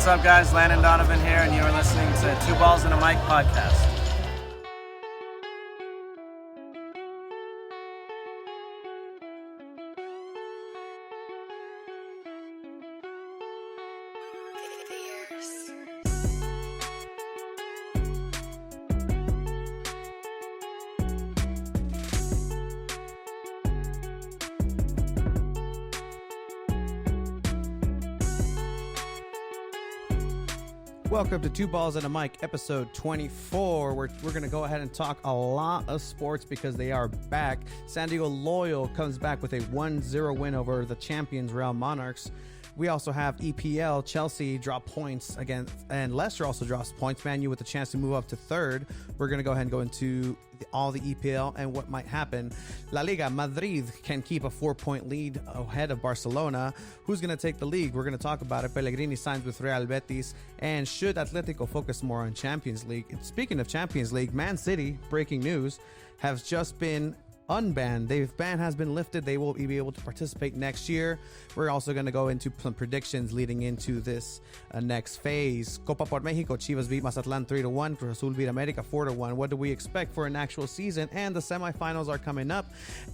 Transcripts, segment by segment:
up, guys? Landon Donovan here, and you are listening to Two Balls and a Mic podcast. Welcome to Two Balls and a Mic, episode 24. We're going to go ahead and talk a lot of sports because they are back. San Diego Loyal comes back with a 1-0 win over the champions Real Monarchs. We also have EPL. Chelsea drop points again, and Leicester also drops points. Man U with a chance to move up to third. We're going to go ahead and go into all the EPL and what might happen. La Liga, Madrid can keep a 4-point lead ahead of Barcelona. Who's going to take the league? We're going to talk about it. Pellegrini signs with Real Betis. And should Atletico focus more on Champions League? And speaking of Champions League, Man City, breaking news, has just been unbanned. The ban has been lifted. They will be able to participate next year. We're also going to go into some predictions leading into this next phase. Copa Por Mexico, Chivas beat Mazatlan 3-1. Cruz Azul beat America 4-1. What do we expect for an actual season? And the semifinals are coming up.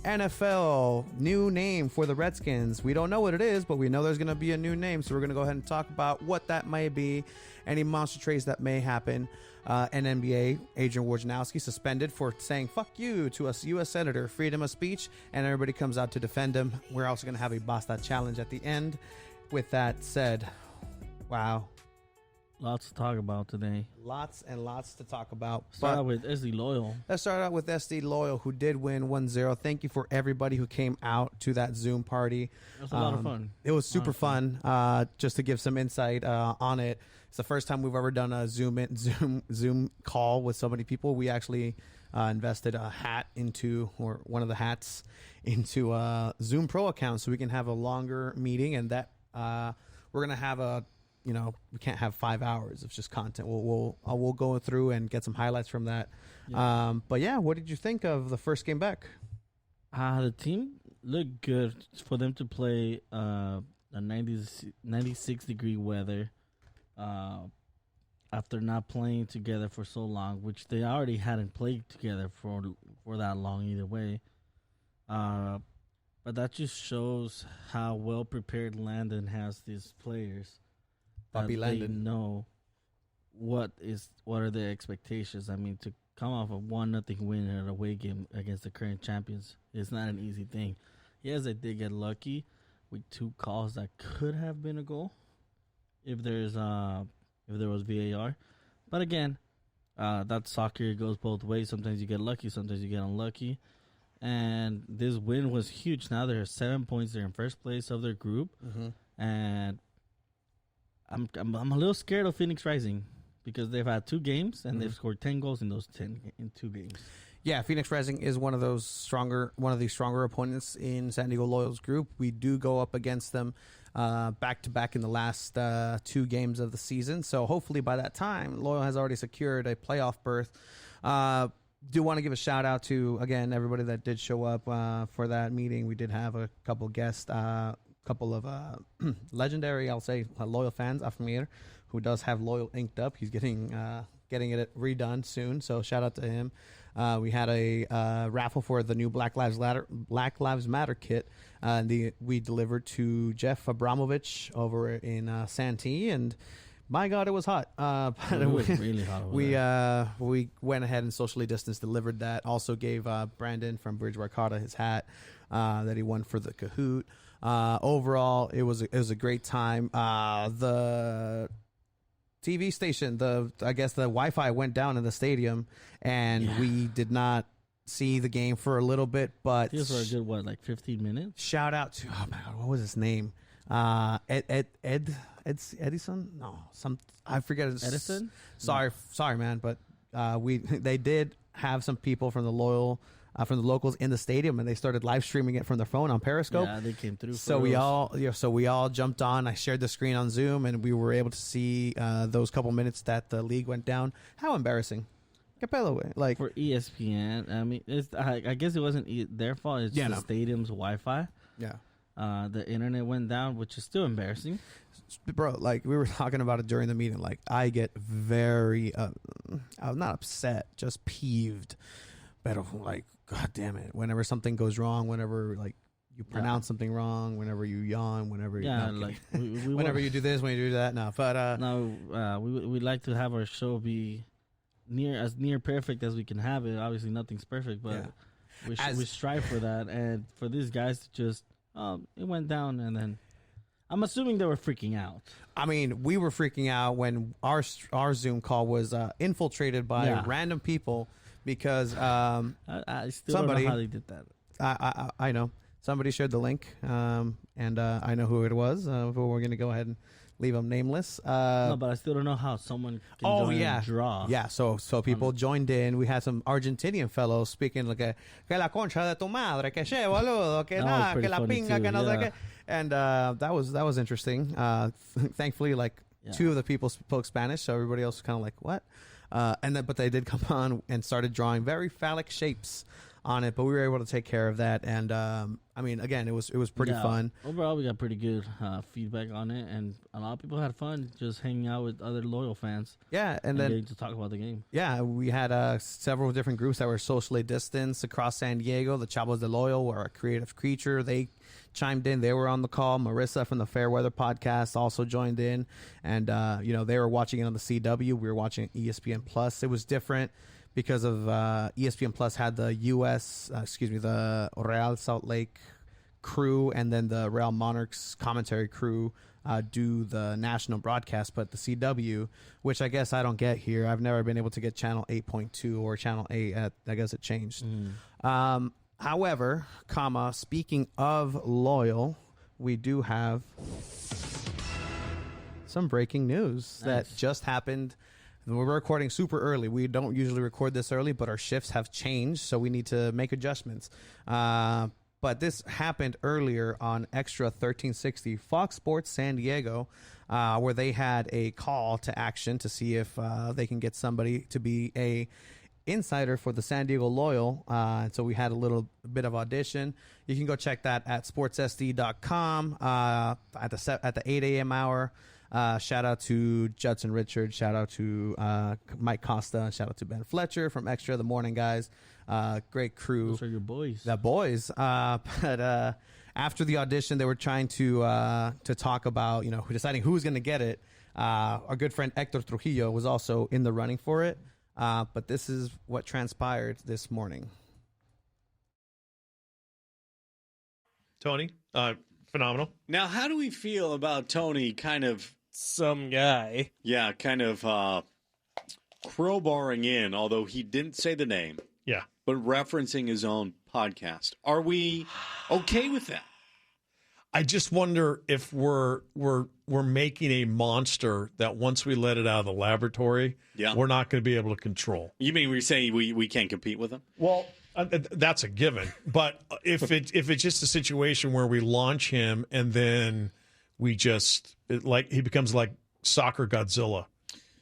NFL, new name for the Redskins. We don't know what it is, but we know there's going to be a new name. So we're going to go ahead and talk about what that may be, any monster trades that may happen. And NBA, Adrian Wojnarowski suspended for saying fuck you to a U.S. senator, freedom of speech, and everybody comes out to defend him. We're also going to have a Basta challenge at the end. With that said, wow. Lots to talk about today. Lots and lots to talk about. Start out with SD Loyal. Let's start out with SD Loyal, who did win 1-0. Thank you for everybody who came out to that Zoom party. It was a lot of fun. It was super fun. Just to give some insight on it. It's the first time we've ever done a Zoom call with so many people. We actually invested a hat into, or one of the hats into a Zoom Pro account so we can have a longer meeting, and that we're gonna have we can't have 5 hours of just content. We'll go through and get some highlights from that. Yeah. But yeah, what did you think of the first game back? The team looked good for them to play a 96 degree weather. After not playing together for so long, which they already hadn't played together for that long either way. But that just shows how well prepared Landon has these players. Bobby Landon. They know what are their expectations. I mean, to come off a 1-0 win in an away game against the current champions is not an easy thing. Yes, they did get lucky with 2 calls that could have been a goal if there was VAR. But again, that's soccer. It goes both ways. Sometimes you get lucky, sometimes you get unlucky. And this win was huge. Now they're 7 points. They're in first place of their group. Mm-hmm. And I'm a little scared of Phoenix Rising because they've had 2 games and they've scored 10 goals in those 2 games. Yeah, Phoenix Rising is one of the stronger opponents in San Diego Loyal's group. We do go up against them back to back in the last 2 games of the season. So hopefully by that time, Loyal has already secured a playoff berth. Do want to give a shout out to, again, everybody that did show up for that meeting. We did have a couple guests, couple of legendary, I'll say, Loyal fans, Afamir, who does have Loyal inked up. He's getting it redone soon, so shout out to him. We had a raffle for the new Black Lives Matter kit. We delivered to Jeff Abramovich over in Santee, and my God, it was hot. It was really hot over we went ahead and socially distanced, delivered that. Also gave Brandon from Bridgewater Carter his hat that he won for the Kahoot. Overall, it was a great time. The TV station, I guess the Wi-Fi went down in the stadium, and we did not see the game for a little bit. But it was for a good 15 minutes. Shout out to what was his name? Edison? No, I forget his Edison. Sorry, man, but they did have some people from the locals in the stadium, and they started live streaming it from their phone on Periscope. Yeah, they came through. So we all jumped on. I shared the screen on Zoom, and we were able to see those couple minutes that the league went down. How embarrassing! Like for ESPN, I mean, I guess it wasn't their fault. It's the stadium's Wi-Fi. Yeah. The internet went down, which is still embarrassing. Bro, like we were talking about it during the meeting. Like I get very, I'm not upset, just peeved. But like, God damn it! Whenever something goes wrong, whenever like you pronounce something wrong, whenever you yawn, whenever like whenever you do this, when you do that, no. But we like to have our show be near perfect as we can have it. Obviously, nothing's perfect, but we strive for that. And for these guys to just, it went down, and then I'm assuming they were freaking out. I mean, we were freaking out when our Zoom call was infiltrated by random people because I still don't know how they did that. I know somebody shared the link, and I know who it was. But we're going to go ahead and leave them nameless. No, but I still don't know how someone can join and draw. Yeah, so people joined in. We had some Argentinian fellows speaking like, que la concha de tu madre, que che, boludo, que nada, que la pinga, que no sé qué. And that was interesting. Thankfully, like two of the people spoke Spanish, so everybody else was kind of like, what? But they did come on and started drawing very phallic shapes on it, but we were able to take care of that. And I mean, again, it was pretty fun. Overall, we got pretty good feedback on it, and a lot of people had fun just hanging out with other loyal fans. Yeah, and then getting to talk about the game. Yeah, we had several different groups that were socially distanced across San Diego. The Chavos de Loyal were a creative creature. They chimed in. They were on the call. Marissa from the Fair Weather podcast also joined in, and they were watching it on the CW. We were watching ESPN Plus. It was different because of ESPN Plus had the the Real Salt Lake crew, and then the Real Monarchs commentary crew do the national broadcast. But the CW, which I guess I don't get here, I've never been able to get channel 8.2 or channel 8. I guess it changed. However, speaking of loyal, we do have some breaking news that just happened. We're recording super early. We don't usually record this early, but our shifts have changed, so we need to make adjustments. But this happened earlier on Extra 1360, Fox Sports San Diego, where they had a call to action to see if they can get somebody to be a insider for the San Diego Loyal. And so we had a little bit of audition. You can go check that at sportssd.com at the 8 a.m. hour. Shout out to Judson Richard. Shout out to Mike Costa. Shout out to Ben Fletcher from Extra, the morning guys. Great crew. Those are your boys. The boys. But after the audition, they were trying to talk about, deciding who's going to get it. Our good friend Hector Trujillo was also in the running for it. But this is what transpired this morning. Tony, phenomenal. Now, how do we feel about Tony kind of some guy? Yeah, kind of crowbarring in, although he didn't say the name. Yeah. But referencing his own podcast. Are we okay with that? I just wonder if we're making a monster that once we let it out of the laboratory, we're not going to be able to control. You mean we're saying we can't compete with him? Well, that's a given. But if it's just a situation where we launch him and then we he becomes like soccer Godzilla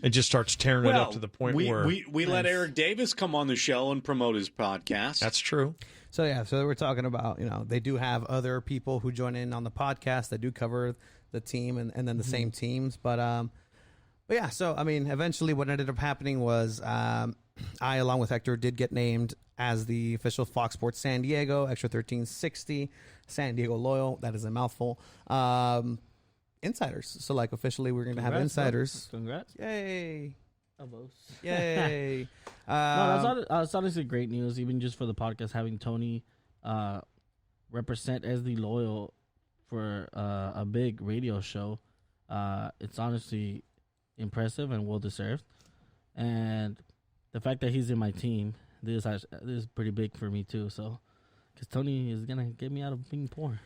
and just starts tearing it up to the point where we let Eric Davis come on the show and promote his podcast. That's true. So we're talking about, they do have other people who join in on the podcast that do cover the team and then the same teams. But yeah, so I mean, eventually what ended up happening was I, along with Hector, did get named as the official Fox Sports San Diego Extra 1360 San Diego Loyal. That is a mouthful. Insiders. So like officially, we're going to have insiders. Congrats! Yay! Elbows. Yay! No, that's honestly great news, even just for the podcast, having Tony represent as the Loyal for a big radio show. It's honestly impressive and well deserved, and the fact that he's in my team, this is pretty big for me too. So, because Tony is gonna get me out of being poor.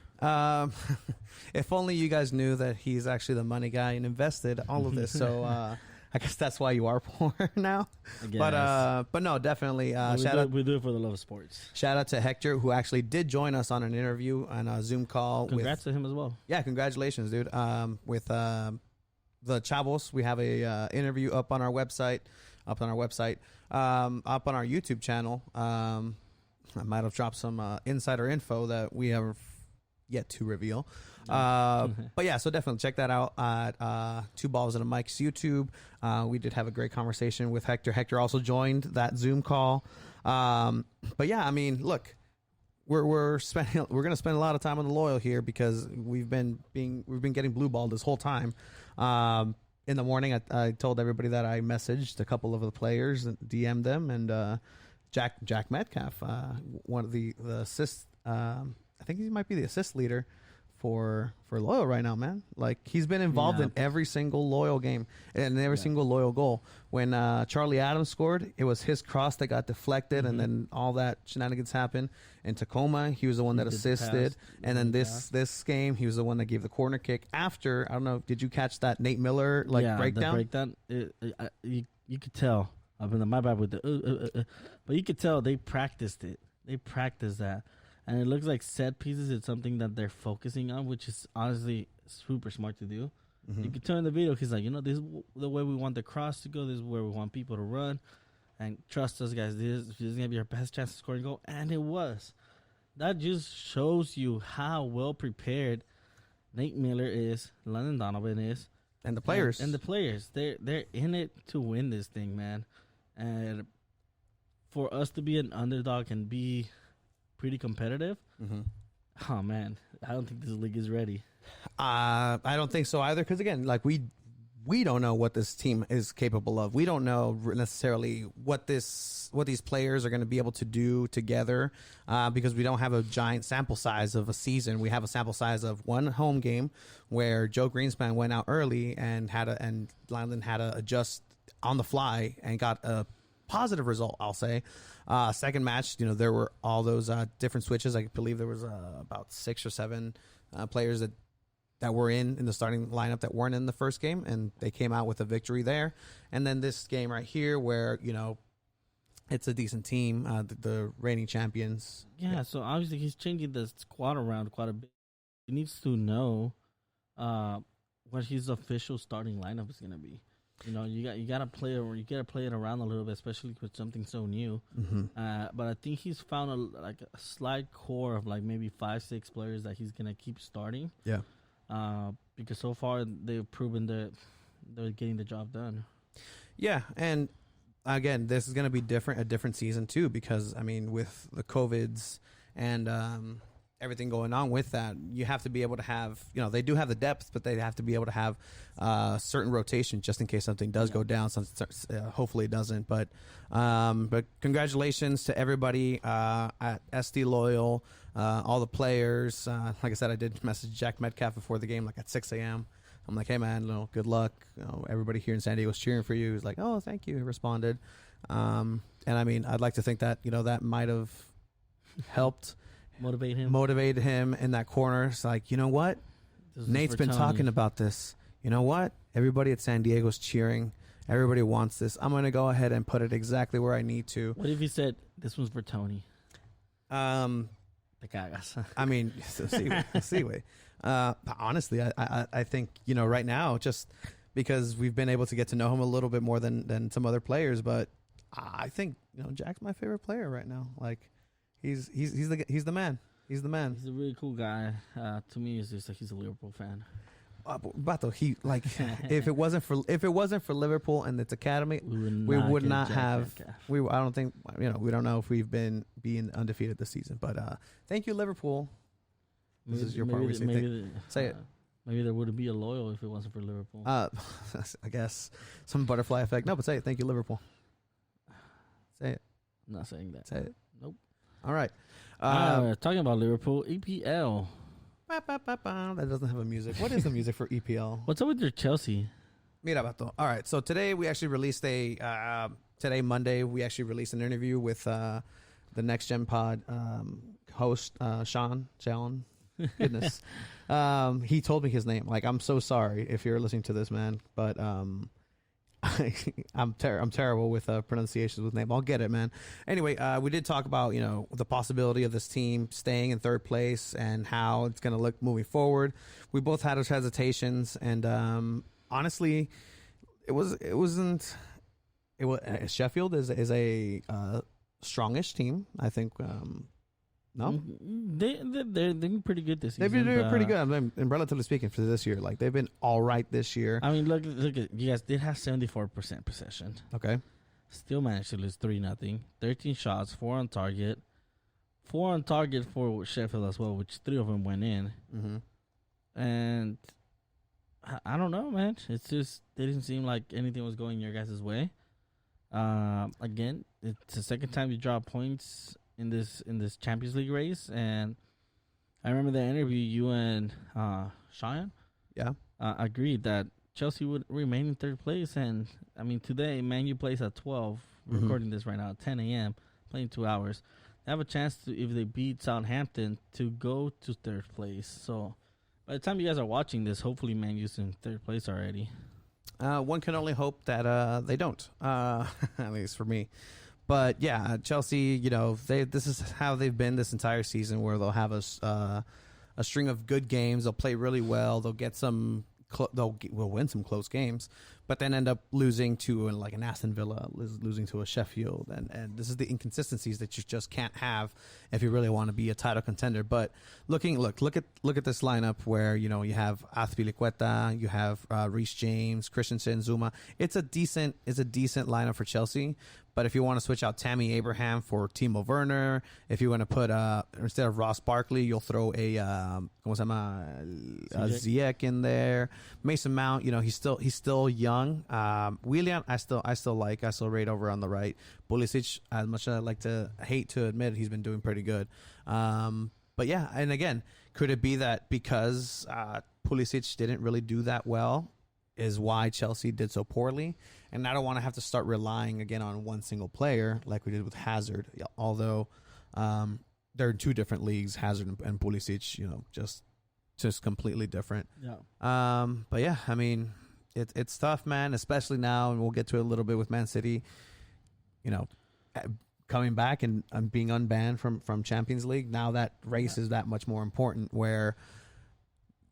If only you guys knew that he's actually the money guy and invested all of this. So I guess that's why you are poor now. But no, definitely. We do it for the love of sports. Shout out to Hector, who actually did join us on an interview on a Zoom call. Congrats to him as well. Yeah, congratulations, dude. With the Chavos, we have a interview up on our website, up on our YouTube channel. I might have dropped some insider info that we have yet to reveal. But yeah, so definitely check that out at Two Balls and a Mic's YouTube. We did have a great conversation with Hector. Hector also joined that Zoom call. But yeah, I mean, look, we're going to spend a lot of time on the loyal here because we've been getting blue balled this whole time. In the morning, I told everybody that I messaged a couple of the players and DM'd them, and Jack Metcalf, one of the assists. I think he might be the assist leader for Loyal right now, man. Like, he's been involved in every single Loyal game and every single Loyal goal. When Charlie Adams scored, it was his cross that got deflected, and then all that shenanigans happened. In Tacoma, he was the one that assisted, and then this game, he was the one that gave the corner kick. After, I don't know, did you catch that Nate Miller breakdown? The breakdown, you could tell. I've been my bad with the, but you could tell they practiced it. They practiced that. And it looks like set pieces is something that they're focusing on, which is honestly super smart to do. You can turn the video. He's like, this is the way we want the cross to go. This is where we want people to run. And trust us, guys. This is going to be our best chance to score a goal. And it was. That just shows you how well prepared Nate Miller is, Landon Donovan is. And the players. And the players. They're in it to win this thing, man. And for us to be an underdog and be pretty competitive. Oh man, I don't think this league is ready. I don't think so either. Because again, like we don't know what this team is capable of. We don't know necessarily what these players are going to be able to do together because we don't have a giant sample size of a season. We have a sample size of one home game where Joe Greenspan went out early and Landon had to adjust on the fly and got a positive result, I'll say. Second match, there were all those different switches. I believe there was about 6 or 7 players that were in the starting lineup that weren't in the first game, and they came out with a victory there. And then this game right here where, it's a decent team, the reigning champions. Yeah, so obviously he's changing the squad around quite a bit. He needs to know what his official starting lineup is going to be. You gotta play it around a little bit, especially with something so new. But I think he's found a slight core of maybe 5-6 players that he's gonna keep starting. Yeah. Because so far they've proven that they're getting the job done. Yeah, and again, this is gonna be a different season too, because I mean, with the COVIDs and everything going on with that, you have to be able to have, they do have the depth, but they have to be able to have certain rotation just in case something does go down. Hopefully it doesn't. But congratulations to everybody at SD Loyal, all the players. Like I said, I did message Jack Metcalf before the game, at 6 a.m. I'm like, hey man, good luck. Everybody here in San Diego is cheering for you. He's like, oh, thank you. He responded. And I mean, I'd like to think that that might have helped motivate him in that corner. It's like, you know what? Nate's been talking about this. You know what? Everybody at San Diego's cheering. Everybody wants this. I'm going to go ahead and put it exactly where I need to. What if he said, this one's for Tony? I mean, honestly, I think, right now, just because we've been able to get to know him a little bit more than some other players, but I think, Jack's my favorite player right now. He's the man. He's the man. He's a really cool guy. To me, it's just he's a Liverpool fan. Bato, if it wasn't for Liverpool and its academy, we would not have. I don't think we don't know if we've been being undefeated this season. But thank you, Liverpool. This is your part. Say it. Maybe there wouldn't be a Loyal if it wasn't for Liverpool. I guess some butterfly effect. No, but say it. Thank you, Liverpool. Say it. I'm not saying that. Say it. Nope. All right. Talking about Liverpool, EPL. That doesn't have a music. What is the music for EPL? What's up with your Chelsea? Mira, Bato. All right. So today we actually released today, Monday, we actually released an interview with the Next Gen Pod host, Sean. Goodness. He told me his name. I'm so sorry if you're listening to this, man. But I'm terrible with pronunciations with name. I'll get it, man. Anyway, we did talk about the possibility of this team staying in third place and how it's going to look moving forward. We both had our hesitations, and honestly, Sheffield is a strongish team. I think No, They're doing pretty good this season. they've been doing pretty good. I mean, and relatively speaking, for this year, like they've been all right this year. I mean, look at you guys did have 74% possession. Okay, Still managed to lose 3-0. 13 shots, 4 on target. 4 on target for Sheffield as well, which 3 of them went in. mm-hmm. And I don't know, man. It's just they didn't seem like anything was going your guys' way. Again, it's the second time you drop points in this Champions League race, and I remember the interview you and Cheyenne agreed that Chelsea would remain in third place. And I mean, today Man U plays at 12. We're recording this right now at 10 a.m. Playing 2 hours. They have a chance to, if they beat Southampton, to go to third place. So by the time you guys are watching this, hopefully Man U's in third place already. One can only hope that they don't, at least for me. But yeah, Chelsea, this is how they've been this entire season, where they'll have a string of good games. They'll play really well. They'll get some. Will win some close games, but then end up losing to like an Aston Villa, losing to a Sheffield, and this is the inconsistencies that you just can't have if you really want to be a title contender. But look at this lineup where you have Azpilicueta, you have Reece James, Christensen, Zuma. It's a decent lineup for Chelsea. But if you want to switch out Tammy Abraham for Timo Werner, if you want to put instead of Ross Barkley, you'll throw a Ziyech in there. Mason Mount, he's still young. Willian, I still rate over on the right. Pulisic, as much as I like to hate to admit, he's been doing pretty good. But yeah, and again, could it be that because Pulisic didn't really do that well is why Chelsea did so poorly? And I don't want to have to start relying again on one single player like we did with Hazard, although they're in 2 different leagues, Hazard and Pulisic, just completely different. Yeah. But yeah, I mean, it's tough, man, especially now, and we'll get to it a little bit with Man City, coming back and being unbanned from Champions League. Now that race is that much more important, where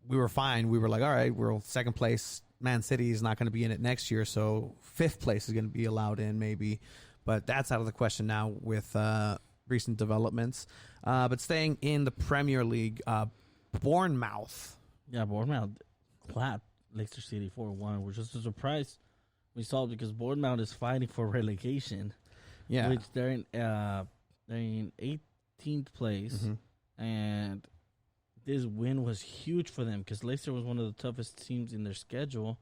we were fine. We were like, all right, we're second place. Man City is not going to be in it next year, so 5th place is going to be allowed in maybe. But that's out of the question now with recent developments. But staying in the Premier League, Bournemouth. Yeah, Bournemouth clapped Leicester City 4-1, which was a surprise we saw because Bournemouth is fighting for relegation. Yeah. Which they're in 18th place, and this win was huge for them because Leicester was one of the toughest teams in their schedule.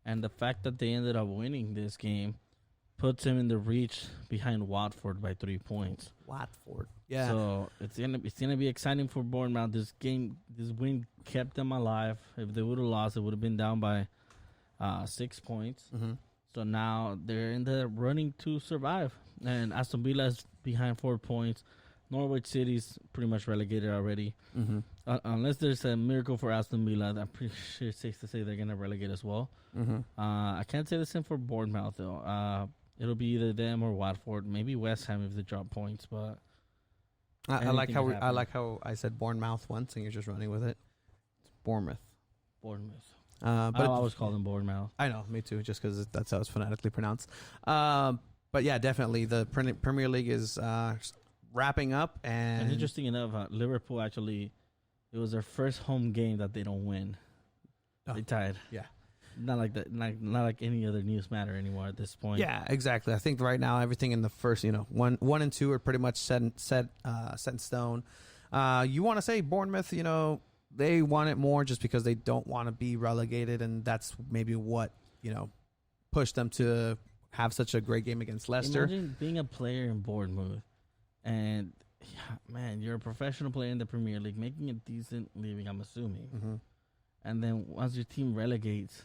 And the fact that they ended up winning this game puts them in the reach behind Watford by 3 points. Watford. Yeah. So it's gonna be exciting for Bournemouth. This win kept them alive. If they would have lost, it would have been down by 6 points. So now they're in the running to survive. And Aston Villa is behind 4 points. Norwich City's pretty much relegated already. Unless there's a miracle for Aston Villa, I'm pretty sure it's safe to say they're going to relegate as well. I can't say the same for Bournemouth, though. It'll be either them or Watford. Maybe West Ham if they drop points. But I like how I said Bournemouth once, and you're just running with it. It's Bournemouth. But I always call them Bournemouth. I know, me too, just because that's how it's phonetically pronounced. But yeah, definitely the Premier League is wrapping up. And interesting enough, Liverpool actually, it was their first home game that they don't win. They tied. Yeah. Not like that. Not like any other news matter anymore at this point. Yeah, exactly. I think right now everything in the first, 1 and 2 are pretty much set in stone. You want to say Bournemouth, they want it more just because they don't want to be relegated, and that's maybe what pushed them to have such a great game against Leicester. Imagine being a player in Bournemouth, and man, you're a professional player in the Premier League, making a decent living, I'm assuming, and then once your team relegates,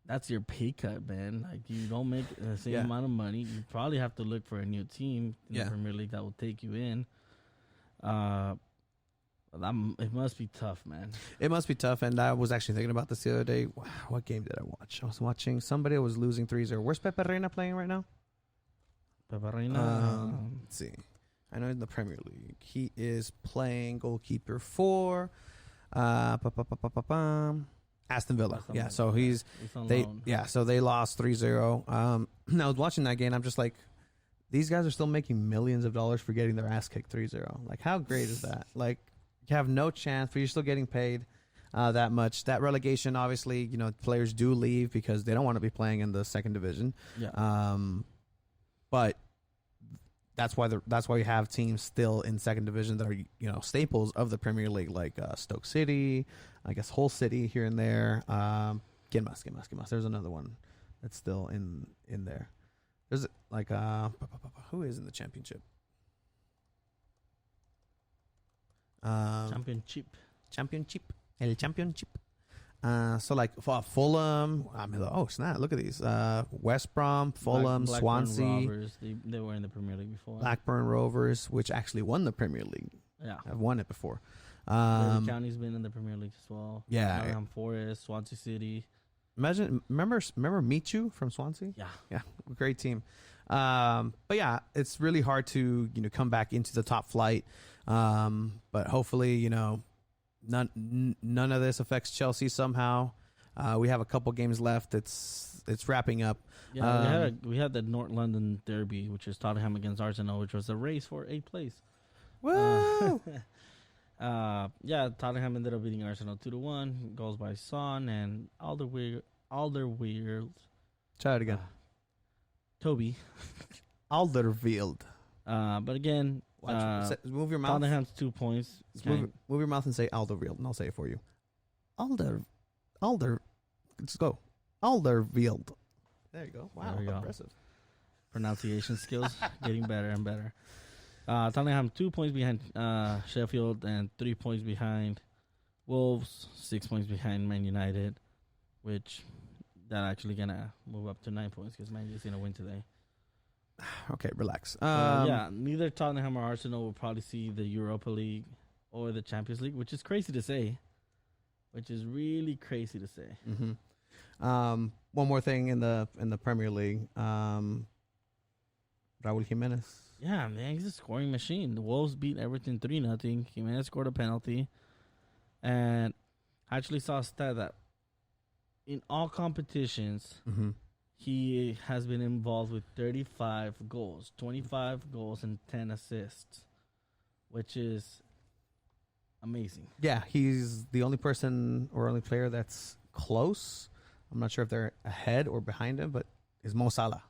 that's your pay cut, man. Like, you don't make the same amount of money. You probably have to look for a new team in the Premier League that will take you in. It must be tough, man. It must be tough, and I was actually thinking about this the other day. What game did I watch? I was watching somebody was losing 3-0. Where's Pepe Reina playing right now? Pepe Reina? Let's see. I know in the Premier League. He is playing goalkeeper for Aston Villa. Yeah, so so they lost 3-0. I was watching that game. I'm just like, these guys are still making millions of dollars for getting their ass kicked 3-0. Like, how great is that? Like, you have no chance, but you're still getting paid that much. That relegation, obviously, players do leave because they don't want to be playing in the second division. Yeah. But that's why we have teams still in second division that are staples of the Premier League, like Stoke City, I guess Hull City here and there. Ginmas. There's another one that's still in there. There's like who is in the championship? Championship. El Championship. So like for Fulham, I mean, oh snap! Look at these: West Brom, Fulham, Blackburn Swansea, Rovers, they were in the Premier League before. Blackburn Rovers, which actually won the Premier League. Yeah, I've won it before. Derby County's been in the Premier League as well. Yeah. Nottingham Forest, Swansea City. Remember Michu from Swansea? Yeah, great team. But yeah, it's really hard to come back into the top flight. But hopefully none of this affects Chelsea somehow. We have a couple games left. It's wrapping up. Yeah, we had the North London derby, which is Tottenham against Arsenal, which was a race for 8th place. Woo! Yeah, Tottenham ended up beating Arsenal 2-1. Goals by Son and Alderweireld. Try it again. Toby. Alderweireld. But again, move your mouth. Tottenham's 2 points. Move your mouth and say Alderweireld, and I'll say it for you. Let's go. Alderweireld. There you go. Wow, There we go. impressive. Pronunciation skills getting better and better. Tottenham 2 points behind Sheffield and 3 points behind Wolves, 6 points behind Man United, which that actually gonna move up to 9 points because Man United gonna win today. Okay, relax. Yeah, neither Tottenham or Arsenal will probably see the Europa League or the Champions League, which is crazy to say. Which is really crazy to say. Mm-hmm. One more thing in the Premier League. Raúl Jimenez. Yeah, man, he's a scoring machine. The Wolves beat Everton 3-0. Jimenez scored a penalty. And I actually saw a stat that in all competitions, he has been involved with 35 goals, 25 goals, and 10 assists, which is amazing. Yeah, he's the only person or only player that's close. I'm not sure if they're ahead or behind him, but is Mo Salah.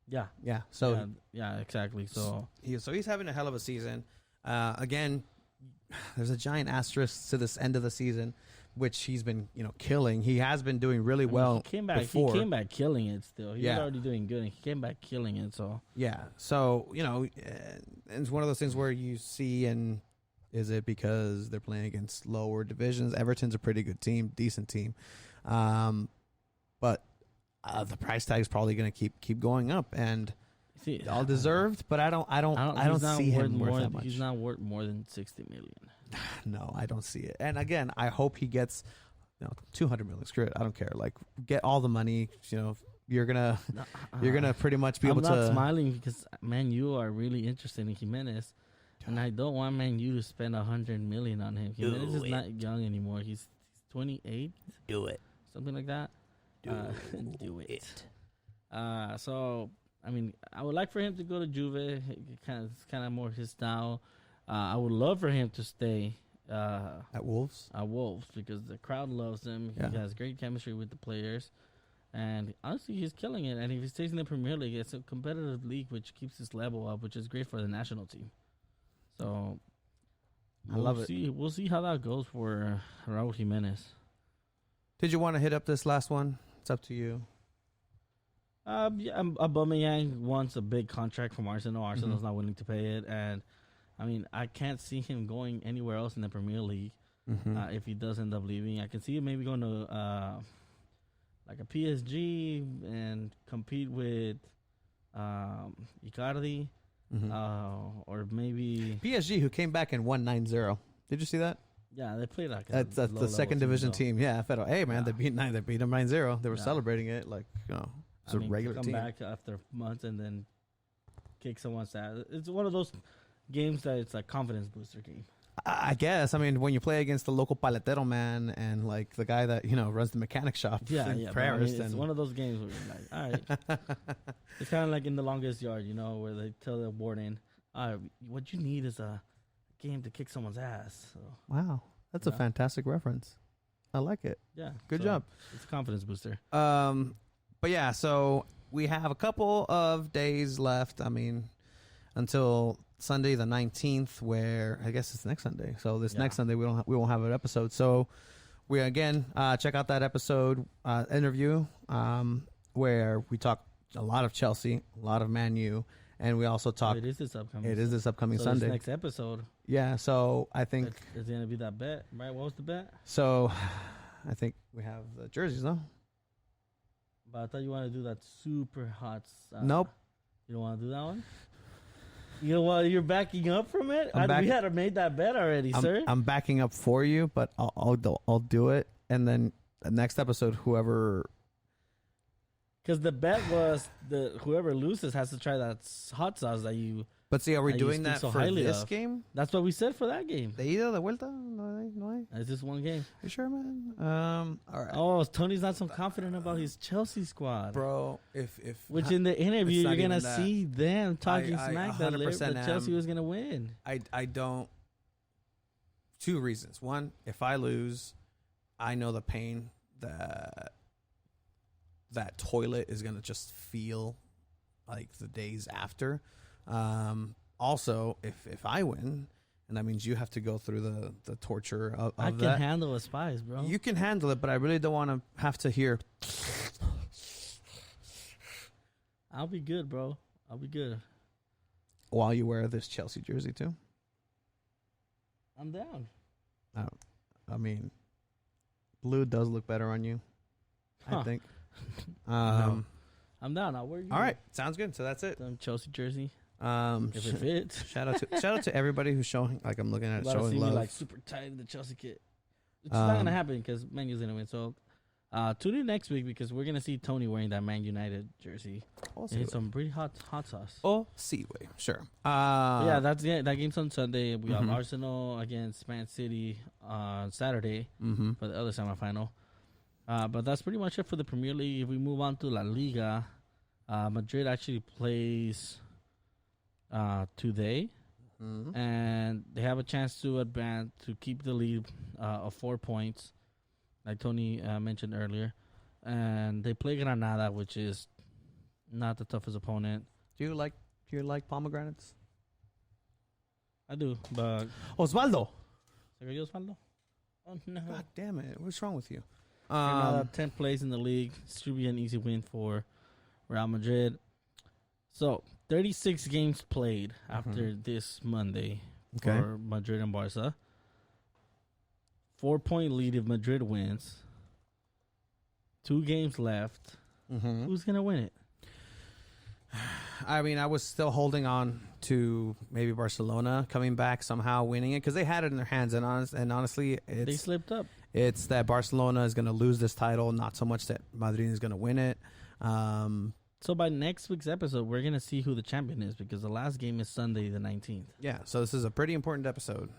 Yeah. Yeah. So yeah, exactly. So he's having a hell of a season. Again, there's a giant asterisk to this end of the season, which he's been killing. He has been doing really well. He came back. Before. He came back killing it. Still, he was already doing good, and he came back killing it. So yeah. So it's one of those things where you see, and is it because they're playing against lower divisions? Everton's a pretty good team, decent team, but the price tag is probably going to keep going up, and all deserved. But I don't see him worth that much. He's not worth more than 60 million. No, I don't see it. And again, I hope he gets 200 million. Screw it, I don't care. Like, get all the money. You're gonna pretty much be able to. I'm not smiling because Man U are really interested in Jimenez, and I don't want Man U to spend 100 million on him. Jimenez is not young anymore. He's 28. Do it. Something like that. Do it. So I mean, I would like for him to go to Juve. It's kind of more his style. I would love for him to stay at Wolves. At Wolves because the crowd loves him. Yeah. He has great chemistry with the players, and honestly, he's killing it. And if he stays in the Premier League, it's a competitive league which keeps his level up, which is great for the national team. So I love it. We'll see how that goes for Raúl Jimenez. Did you want to hit up this last one? It's up to you. Yeah, Aubameyang wants a big contract from Arsenal. Arsenal's not willing to pay it, and I mean, I can't see him going anywhere else in the Premier League if he does end up leaving. I can see him maybe going to like a PSG and compete with Icardi, or maybe PSG, who came back and won 9-0. Did you see that? Yeah, they played like that's the second division team. Yeah, hey man, they beat them 9-0. They were celebrating it like it's a regular come team. back after months and then kick someone's ass. It's one of those games that it's a confidence booster game. I guess. I mean, when you play against the local paletero man and like the guy that runs the mechanic shop in Paris, it's one of those games where you're like, all right. It's kind of like in The Longest Yard, where they tell the warden, all right, what you need is a game to kick someone's ass. So, wow, that's a fantastic reference. I like it. Yeah, good job. It's a confidence booster. But yeah, so we have a couple of days left. I mean, until Sunday the 19th, where I guess it's next Sunday. So this next Sunday we won't have an episode. So we again check out that episode interview where we talk a lot of Chelsea, a lot of Man U, and we also talk. It is this upcoming. Sunday. This next episode. Yeah. So I think it's gonna be that bet, right? What was the bet? So I think we have the jerseys, no? But I thought you wanted to do that super hot. Nope. You don't want to do that one. You're backing up from it. We had made that bet already, sir. I'm backing up for you, but I'll do it, and then the next episode, whoever. Because the bet was whoever loses has to try that hot sauce that you. But see, are we doing that so for this game? That's what we said for that game. De ida, de vuelta? No hay. It's just one game. You sure, man? All right. Oh, Tony's not so confident about his Chelsea squad, bro. If which in the interview you're gonna see them talking smack that Chelsea was gonna win. I don't. Two reasons. One, if I lose, I know the pain that toilet is gonna just feel like the days after. Also, if I win, and that means you have to go through the torture of I that. can handle a spice, bro. You can handle it, but I really don't want to have to hear. I'll be good, bro. I'll be good. While you wear this Chelsea jersey too. I'm down. I mean, blue does look better on you. I think. No. I'm down. I'll wear you. All right, sounds good. So that's it. Chelsea jersey. If it fits. Shout out to everybody who's showing. Like I'm looking at it, showing see love. Me, like super tight in the Chelsea kit. It's not gonna happen because Man U's gonna win. So tune in next week because we're gonna see Tony wearing that Man United jersey. And some pretty hot sauce. Oh, see, wait, sure. That game's on Sunday. We have Arsenal against Man City on Saturday for the other semifinal. But that's pretty much it for the Premier League. If we move on to La Liga, Madrid actually plays today, and they have a chance to advance to keep the lead of 4 points, like Tony mentioned earlier. And they play Granada, which is not the toughest opponent. Do you like pomegranates? I do, but Osvaldo. Osvaldo? Oh no! God damn it! What's wrong with you? Granada 10th place in the league. Should be an easy win for Real Madrid. So 36 games played after this Monday for Madrid and Barca. 4-point lead if Madrid wins. 2 games left. Who's gonna win it? I mean, I was still holding on to maybe Barcelona coming back somehow winning it because they had it in their hands, and honestly, they slipped up. It's that Barcelona is going to lose this title, not so much that Madrid is going to win it. So by next week's episode, we're going to see who the champion is because the last game is Sunday the 19th. Yeah, so this is a pretty important episode.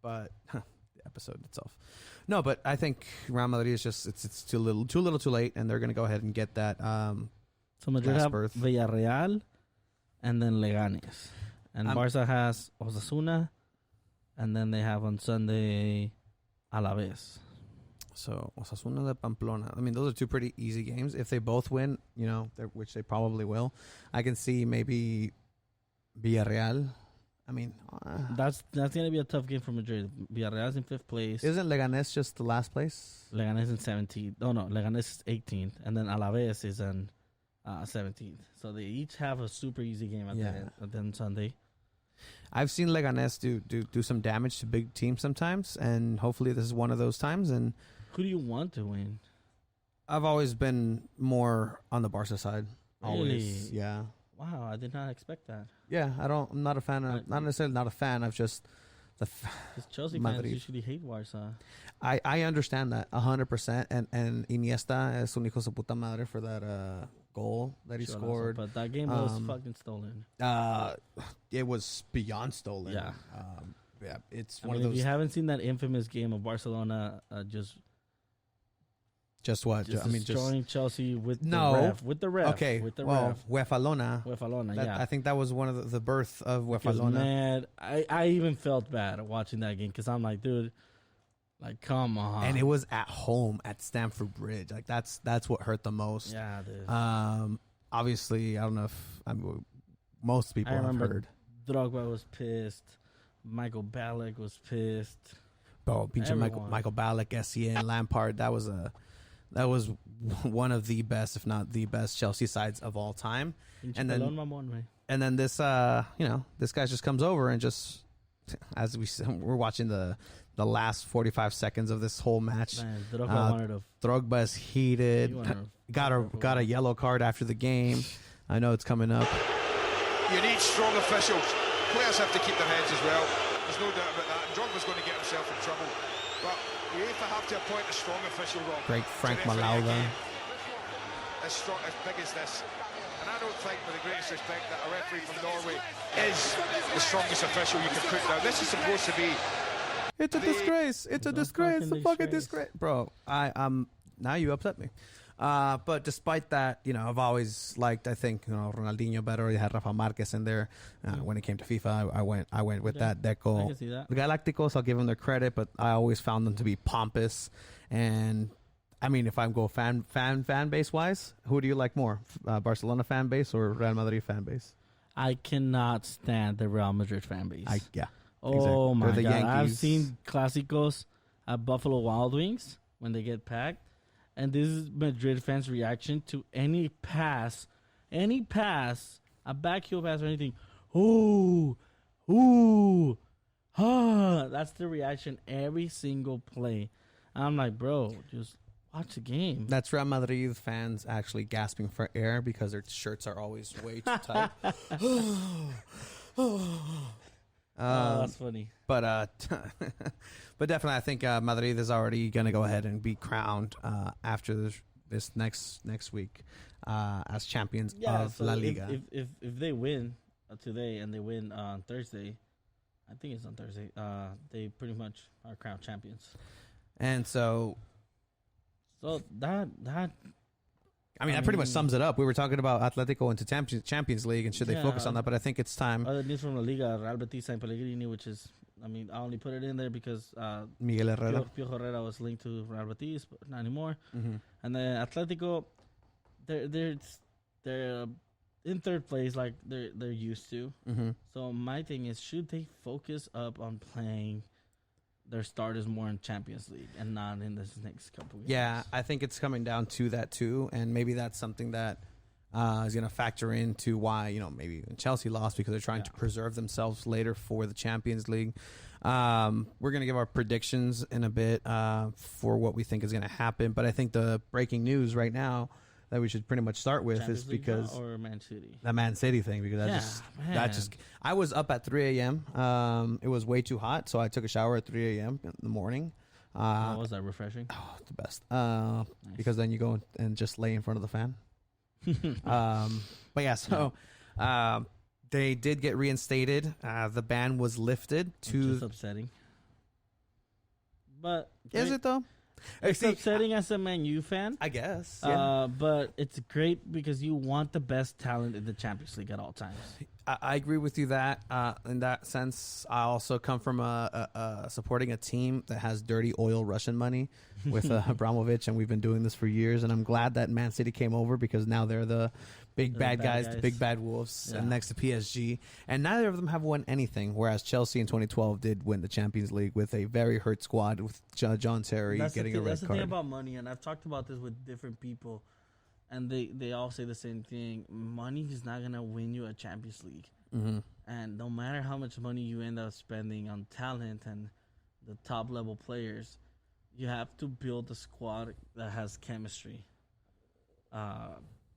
But the episode itself. No, but I think Real Madrid is just it's too little too late, and they're going to go ahead and get that. So Madrid have Villarreal and then Leganes. And Barca has Osasuna, and then they have on Sunday Alaves. So Osasuna de Pamplona. I mean, those are 2 pretty easy games. If they both win, which they probably will, I can see maybe Villarreal. I mean, that's gonna be a tough game for Madrid. Villarreal's in 5th place. Isn't Leganes just the last place? Leganes in 17th. Oh no, Leganes is 18th, and then Alaves is in 17th. So they each have a super easy game at the end Sunday. I've seen Leganes do some damage to big teams sometimes, and hopefully this is one of those times. And who do you want to win? I've always been more on the Barca side. Really? Always, yeah. Wow, I did not expect that. Yeah, I'm not a fan of. Not necessarily not a fan of just Because Chelsea fans usually hate Barca. I understand that 100%, and Iniesta es un hijo de puta madre for that goal that he scored. But that game was fucking stolen. It was beyond stolen. Yeah. it's I one mean, of if you those. haven't seen that infamous game of Barcelona Just what? just I mean, just destroying Chelsea with No. the ref. With the ref. okay. With the Well, ref. Uefalona. Uefalona, That, yeah. I think that was one of the birth of Because, Uefalona. man, I even felt bad watching that game because I'm like, dude, like, come on. And it was at home at Stamford Bridge. Like that's what hurt the most. Yeah, dude. Obviously, I don't know if most people I have remember heard. Drogba was pissed. Michael Ballack was pissed. Bro, pinche Everyone. Michael Ballack, Essien, Lampard. That was one of the best, if not the best, Chelsea sides of all time. Pinche And then- pelón mamón, güey. And then this, this guy just comes over and just, as we're watching the last 45 seconds of this whole match. Man, Drogba wanted to. Drogba's heated. He wanted to Got a yellow card after the game. I know it's coming up. You need strong officials. Players have to keep their heads as well. There's no doubt about that. And Drogba's going to get himself in trouble. But UEFA have to appoint a strong official, Rob. Great Frank to referee a Malauda. game as strong, as big as this. And I don't think, with the greatest respect, that a referee from Norway is the strongest official you can put down. This is supposed to be. It's a disgrace. It's a disgrace. fucking It's a fucking disgrace. disgrace. Bro, now you upset me. But despite that, I've always liked, I think, Ronaldinho better. You had Rafa Marquez in there. When it came to FIFA, I went with that Deco. I can see that. The Galacticos, I'll give them their credit, but I always found them to be pompous. And I mean, if I go fan base wise, who do you like more? Barcelona fan base or Real Madrid fan base? I cannot stand the Real Madrid fan base. Exactly. Oh my They're the god! I've Yankees. seen Clásicos at Buffalo Wild Wings when they get packed, and this is Madrid fans' reaction to any pass, a backheel pass or anything. Ooh, that's the reaction every single play. I'm like, bro, just watch the game. That's Real Madrid fans actually gasping for air because their shirts are always way too tight. That's funny. But but definitely, I think Madrid is already going to go ahead and be crowned after this next week as champions of so La Liga. If they win today and they win on Thursday, I think it's on Thursday. They pretty much are crowned champions. And so, that that pretty much sums it up. We were talking about Atletico into Champions League, and should they Yeah. focus on that? But I think it's time. other news from La Liga, Real Betis and Pellegrini, which is, I only put it in there because Miguel Herrera. Pio Herrera was linked to Real Betis, but not anymore. Mm-hmm. And then Atletico, they're in third place like they're used to. Mm-hmm. So my thing is, should they focus up on playing their starters more in Champions League and not in this next couple games? Yeah, I think it's coming down to that too, and maybe that's something that is going to factor into why maybe Chelsea lost, because they're trying to preserve themselves later for the Champions League. We're going to give our predictions in a bit for what we think is going to happen, but I think the breaking news right now that we should pretty much start with Champions is League because or Man City. the Man City thing, because I was up at 3 a.m. It was way too hot, so I took a shower at 3 a.m. in the morning. Was that refreshing? Oh, it's the best. Because then you go and just lay in front of the fan. But yeah, so they did get reinstated. The ban was lifted Which is to. upsetting. But Is it though? It's See, upsetting as a Man U fan. I guess. Yeah. But it's great because you want the best talent in the Champions League at all times. I agree with you that in that sense. I also come from supporting a team that has dirty oil Russian money with Abramovich, and we've been doing this for years. And I'm glad that Man City came over, because now they're the big bad guys, the big bad wolves, Yeah. and next to PSG. And neither of them have won anything, whereas Chelsea in 2012 did win the Champions League with a very hurt squad with John Terry getting a red That's the card. thing about money, and I've talked about this with different people, and they all say the same thing. Money is not going to win you a Champions League. Mm-hmm. And no matter how much money you end up spending on talent and the top level players, you have to build a squad that has chemistry.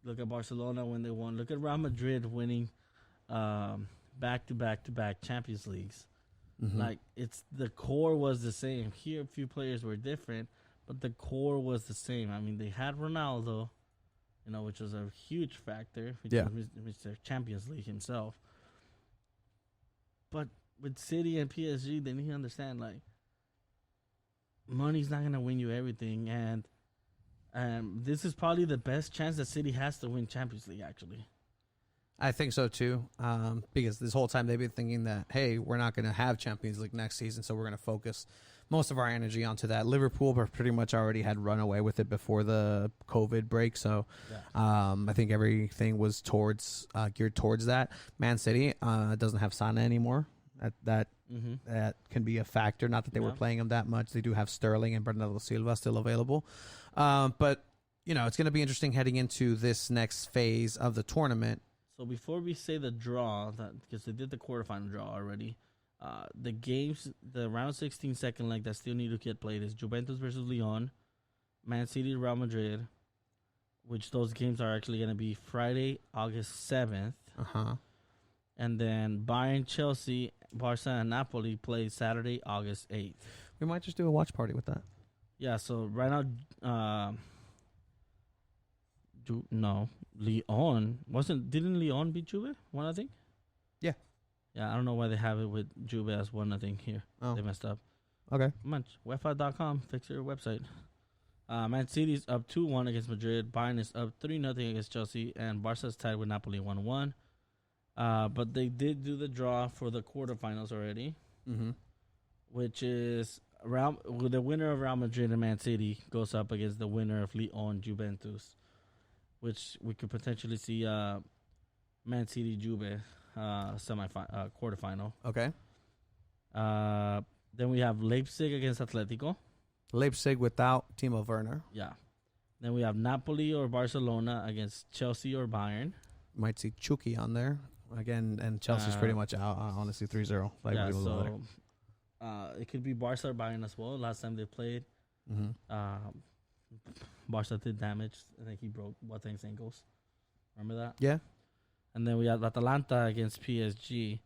Look at Barcelona when they won. Look at Real Madrid winning back-to-back Champions Leagues. Mm-hmm. Like, the core was the same. Here, a few players were different, but the core was the same. I mean, they had Ronaldo, which was a huge factor, which was Champions League himself. But with City and PSG, they need to understand, like, money's not going to win you everything. And this is probably the best chance that City has to win Champions League, actually. I think so too, because this whole time they've been thinking that, hey, we're not going to have Champions League next season, so we're going to focus most of our energy onto that. Liverpool pretty much already had run away with it before the COVID break, so I think everything was geared towards that. Man City doesn't have Sana anymore. That can be a factor. Not that they were playing him that much. They do have Sterling and Bernardo Silva still available, but it's going to be interesting heading into this next phase of the tournament. So before we say the draw, because they did the quarterfinal draw already, the games, the round 16 second leg that still need to get played is Juventus versus Lyon, Man City, Real Madrid, which those games are actually going to be Friday, August 7th. And then Bayern, Chelsea, Barca, and Napoli play Saturday, August 8th. We might just do a watch party with that. Yeah, so right now, Lyon didn't Lyon beat Juve 1, I think? Yeah. Yeah, I don't know why they have it with Juve as 1, I think, here. Oh. They messed up. Okay. UEFA.com, fix your website. Man City's up 2-1 against Madrid. Bayern is up 3-0 against Chelsea. And Barca's tied with Napoli 1-1. But they did do the draw for the quarterfinals already, which is the winner of Real Madrid and Man City goes up against the winner of Lyon Juventus, which we could potentially see Man City Juve quarterfinal. Okay. Then we have Leipzig against Atletico. Leipzig without Timo Werner. Yeah. Then we have Napoli or Barcelona against Chelsea or Bayern. Might see Chucky on there again, and Chelsea's pretty much out. Honestly, 3-0. It could be Barca or Bayern as well. Last time they played, Barca did damage. I think he broke Boateng's ankles. Remember that? Yeah. And then we have Atalanta against PSG.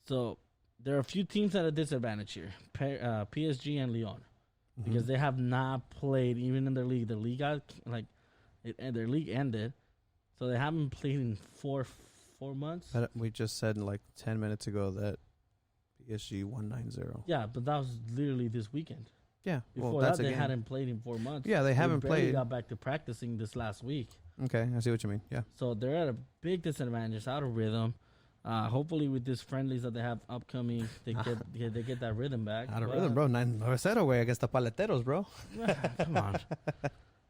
So there are a few teams at a disadvantage here. PSG and Lyon. Because they have not played, even in their league. The Liga, their league ended. So they haven't played in four months. But we just said 10 minutes ago that PSG won 9-0. Yeah, but that was literally this weekend. Yeah. Before that, they hadn't played in 4 months. Yeah, they haven't played. They got back to practicing this last week. Okay, I see what you mean. Yeah. So they're at a big disadvantage, out of rhythm. Hopefully, with these friendlies that they have upcoming, they get that rhythm back. Out of rhythm, bro. 9-0 way against the Paleteros, bro. Come on.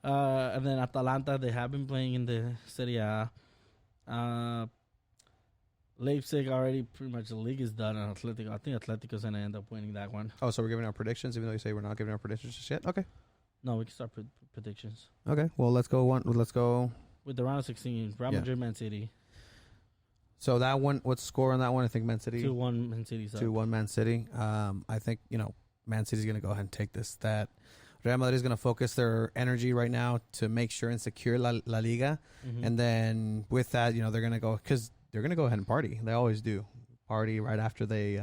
And then Atalanta, they have been playing in the Serie A. Leipzig already, pretty much the league is done on Atletico. I think Atletico's going to end up winning that one. Oh, so we're giving our predictions, even though you say we're not giving our predictions just yet? Okay. No, we can start predictions. Okay, well, let's go. With the round of 16, Real Madrid, Man City. So that one, what's the score on that one? I think Man City. 2-1 Man City. 2-1 Man City. I think, Man City's going to go ahead and take this. That Real Madrid is going to focus their energy right now to make sure and secure La Liga. And then with that, they're going to go, because they're going to go ahead and party. They always do. Party right after they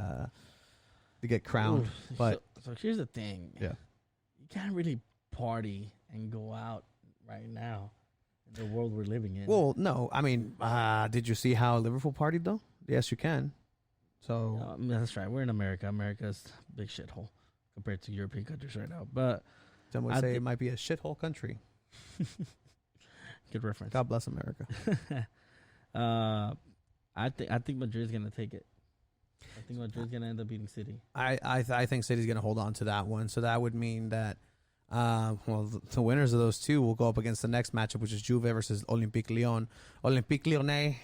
get crowned. Ooh, but so here's the thing. Yeah. You can't really party and go out right now in the world we're living in. Well, no. I mean, did you see how Liverpool partied, though? Yes, you can. So that's right. We're in America. America's a big shithole compared to European countries right now. But some would say it might be a shithole country. Good reference. God bless America. I think Madrid's gonna take it. I think Madrid's gonna end up beating City. I think City's gonna hold on to that one. So that would mean that the winners of those two will go up against the next matchup, which is Juve versus Olympique Lyon. Olympique Lyonnais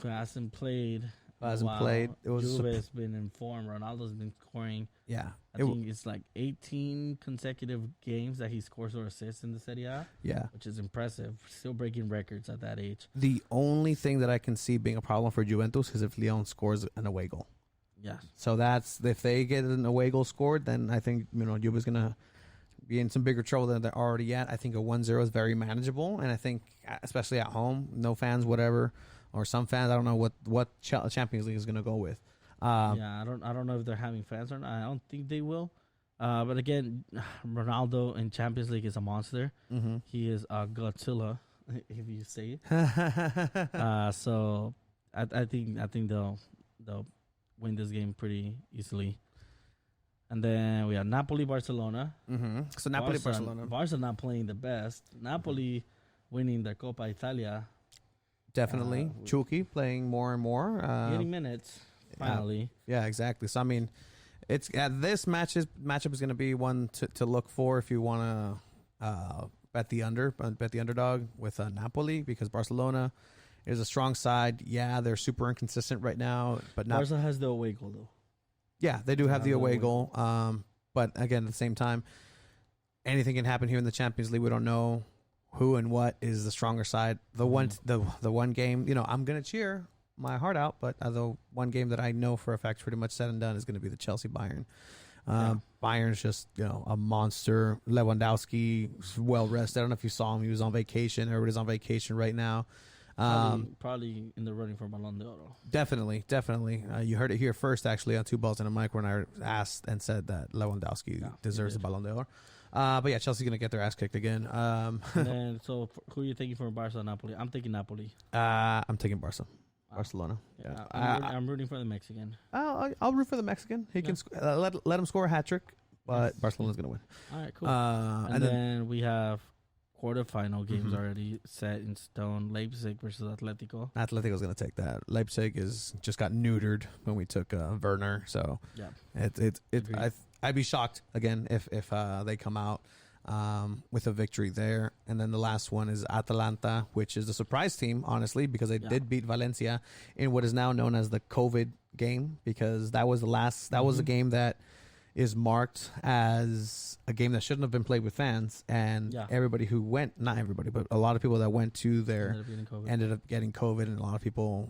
hasn't played. It was Juve has been in form. Ronaldo's been scoring. Yeah, I think it's 18 consecutive games that he scores or assists in the Serie A. Yeah, which is impressive. Still breaking records at that age. The only thing that I can see being a problem for Juventus is if Lyon scores an away goal. Yeah. So that's if they get an away goal scored, then I think Juve is gonna be in some bigger trouble than they're already at. I think a 1-0 is very manageable, and I think especially at home, no fans, whatever. Or some fans, I don't know what Champions League is going to go with. I don't know if they're having fans or not. I don't think they will. But again, Ronaldo in Champions League is a monster. He is a Godzilla, if you say it. So I think they'll win this game pretty easily. And then we have Napoli, Barcelona. Mm-hmm. So Napoli, Barcelona. Barca not playing the best. Napoli winning the Copa Italia. Definitely. Chucky playing more and more. Getting minutes, finally. Yeah, exactly. So, I mean, it's this matchup is going to be one to look for if you want to bet the underdog with Napoli, because Barcelona is a strong side. Yeah, they're super inconsistent right now, but not. Barca has the away goal, though. Yeah, they do have the away goal. But again, at the same time, anything can happen here in the Champions League. We don't know who and what is the stronger side. The one game, I'm gonna cheer my heart out, but the one game that I know for a fact pretty much said and done is going to be the Chelsea Bayern. Bayern's just a monster. Lewandowski well rested. I don't know if you saw him. He was on vacation. Everybody's on vacation right now. Probably in the running for Ballon d'Or. Definitely. You heard it here first, actually, on Two Balls and a Mic, when I asked and said that Lewandowski deserves the Ballon d'Or. But yeah, Chelsea's gonna get their ass kicked again. And then, so who are you thinking for Barca, Napoli? I'm thinking Napoli. I'm taking Barcelona. Yeah, I'm rooting for the Mexican. I'll root for the Mexican. He can let him score a hat trick, but Barcelona's gonna win. All right, cool. And then we have quarterfinal games already set in stone. Leipzig versus Atletico. Atletico's gonna take that. Leipzig just got neutered when we took Werner, so yeah, I'd be shocked again if they come out with a victory there. And then the last one is Atalanta, which is the surprise team, honestly, because they did beat Valencia in what is now known as the COVID game, because that was was a game that is marked as a game that shouldn't have been played with fans, and everybody who went, not everybody, but a lot of people that went to there ended up getting COVID, and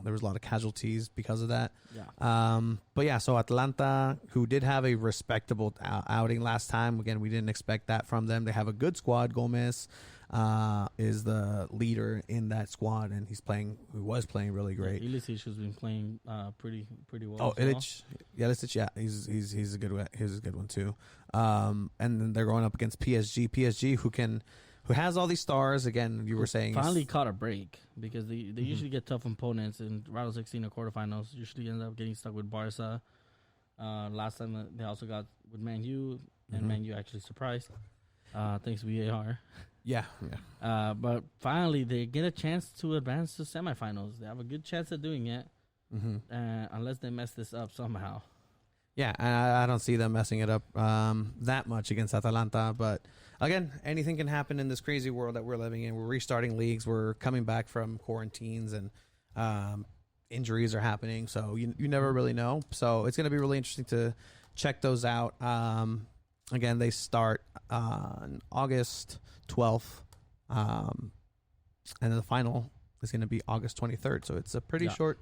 there was a lot of casualties because of that. So Atalanta, who did have a respectable outing last time, again, we didn't expect that from them. They have a good squad. Gomez is the leader in that squad, and he was playing really great. Ilicic has been playing pretty well. Oh, Ilicic, he's a good one. He's a good one too. And then they're going up against PSG, who has all these stars. Again, you were saying finally caught a break, because they usually get tough opponents in round of 16 or quarterfinals. Usually end up getting stuck with Barca. Last time they also got with Man U, and Man U actually surprised. Thanks to VAR. Yeah. But finally, they get a chance to advance to semifinals. They have a good chance of doing it, unless they mess this up somehow. Yeah, I don't see them messing it up that much against Atalanta. But again, anything can happen in this crazy world that we're living in. We're restarting leagues. We're coming back from quarantines, and injuries are happening. So you never really know. So it's going to be really interesting to check those out. Again, they start on August 12th, and then the final is going to be August 23rd. So it's a pretty short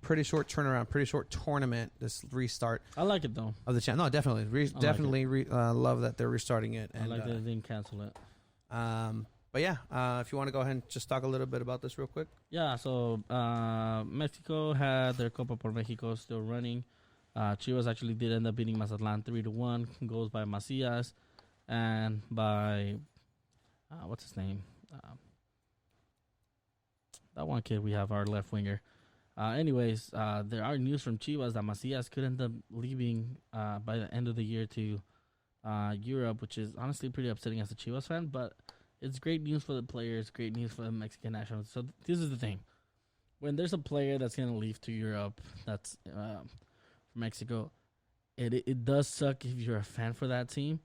turnaround, pretty short tournament. This restart. I like it though. Of the channel, no, definitely, love that they're restarting it. And I like that they didn't cancel it. But yeah, if you want to go ahead and just talk a little bit about this real quick. Yeah. So Mexico had their Copa Por Mexico still running. Chivas actually did end up beating Mazatlan 3-1. Goals by Macias and by what's his name? That one kid we have, our left winger. Anyways, there are news from Chivas that Macias could end up leaving by the end of the year to Europe, which is honestly pretty upsetting as a Chivas fan, but it's great news for the players, great news for the Mexican national. So this is the thing. When there's a player that's going to leave to Europe, that's Mexico, it does suck if you're a fan for that team,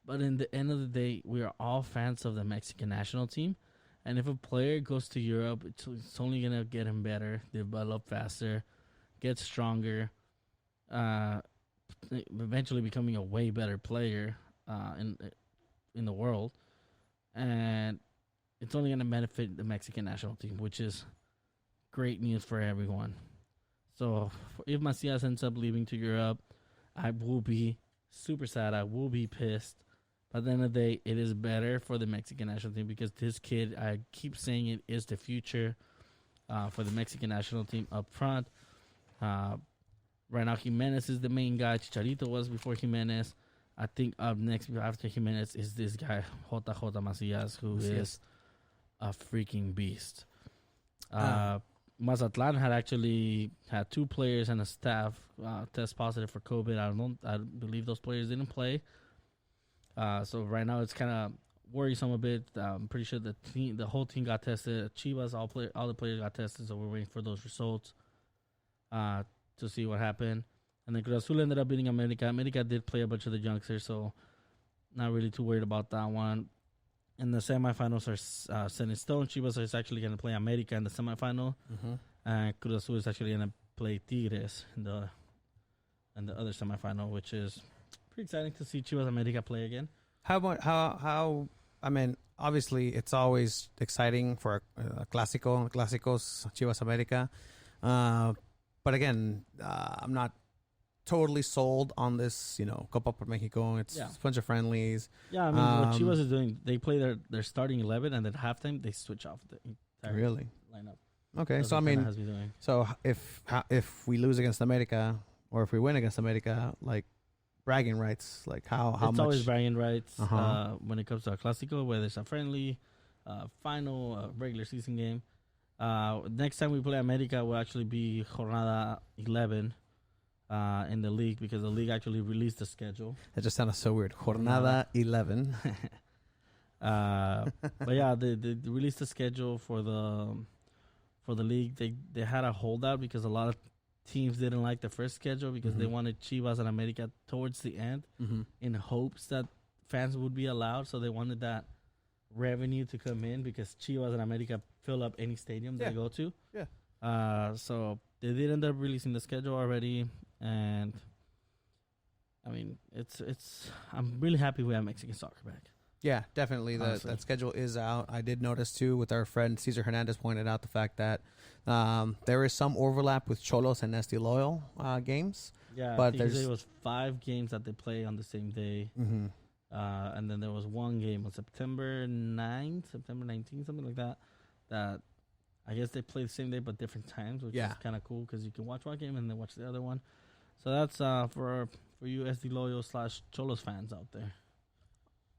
but in the end of the day, we are all fans of the Mexican national team, and if a player goes to Europe, it's only gonna get him better, develop faster, get stronger, eventually becoming a way better player in the world, and it's only gonna benefit the Mexican national team, which is great news for everyone. So if Macias ends up leaving to Europe, I will be super sad. I will be pissed. But at the end of the day, it is better for the Mexican national team, because this kid, I keep saying it, is the future for the Mexican national team up front. Right now, Jimenez is the main guy. Chicharito was before Jimenez. I think up next after Jimenez is this guy, JJ Macias, who is a freaking beast. Mazatlan had actually had 2 players and a staff test positive for COVID. I believe those players didn't play. So right now it's kind of worrisome a bit. I'm pretty sure the whole team got tested. Chivas, all the players got tested, so we're waiting for those results to see what happened. And then Cruz Azul ended up beating America. America did play a bunch of the youngsters, so not really too worried about that one. And the semifinals are set in stone. Chivas is actually going to play America in the semifinal. And Cruz Azul is actually going to play Tigres in the other semifinal, which is pretty exciting to see Chivas America play again. How I mean, obviously it's always exciting for a clásico, clásicos, Chivas America. But again, I'm not totally sold on this, Copa Por Mexico. It's a bunch of friendlies. Yeah, I mean, what Chivas is doing, they play their starting 11, and then halftime they switch off the entire lineup. Okay, That's so I what mean, has been doing. so if we lose against America, or if we win against America, like bragging rights, like how It's much? always bragging rights Uh-huh. when it comes to a clásico, whether it's a friendly, final, regular season game. Next time we play America will actually be Jornada 11 in the league, because the league actually released the schedule. It just sounded so weird. Jornada 11. But yeah, they released the schedule for the league. They had a holdout because a lot of teams didn't like the first schedule because they wanted Chivas and America towards the end in hopes that fans would be allowed. So they wanted that revenue to come in because Chivas and America fill up any stadium they go to. Yeah. So they did end up releasing the schedule already, and I mean, I'm really happy we have Mexican soccer back. Yeah, definitely. That schedule is out. I did notice, too, with our friend Cesar Hernandez pointed out the fact that there is some overlap with Cholos and Esti Loyal games. Yeah, but there was 5 games that they play on the same day. And then there was one game on September 9th, September 19th, something like that, that I guess they play the same day but different times, which is kind of cool because you can watch one game and then watch the other one. So that's for you SD Loyal / Cholos fans out there.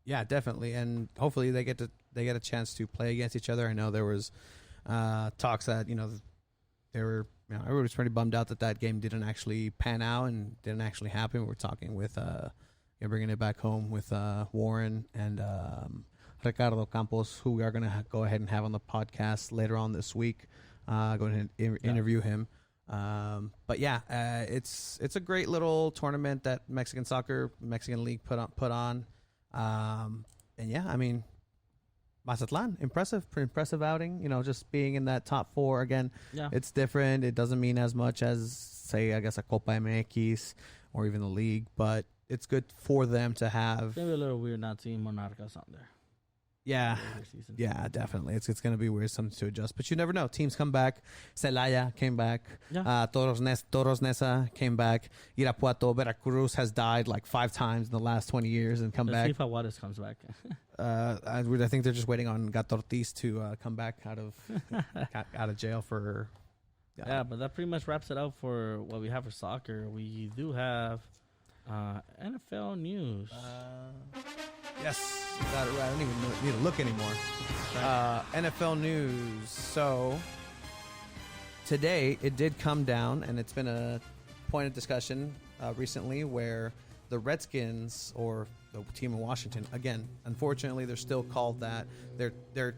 Yeah, definitely, and hopefully they get a chance to play against each other. I know there was talks that they were everybody was pretty bummed out that game didn't actually pan out and didn't actually happen. We're talking with bringing it back home with Warren and Ricardo Campos, who we are going to go ahead and have on the podcast later on this week. Go ahead and interview him. But yeah, it's a great little tournament that Mexican League put on. And yeah, I mean, Mazatlan, impressive outing. Just being in that top 4 again. Yeah. It's different. It doesn't mean as much as, say, I guess a Copa MX or even the league, but it's good for them to have. It's gonna be a little weird not seeing Monarchs on there. Yeah, definitely. It's going to be weird, something to adjust. But you never know. Teams come back. Celaya came back. Yeah. Toros Neza came back. Irapuato, Veracruz has died like 5 times in the last 20 years and come back. See if Juarez comes back. I think they're just waiting on Gato Ortiz to come back out of jail for. Yeah, but that pretty much wraps it up for what we have for soccer. We do have NFL news. Yes, you got it right. I don't even need to look anymore. NFL news. So today it did come down, and it's been a point of discussion recently where the Redskins, or the team in Washington, again, unfortunately, they're still called that. Their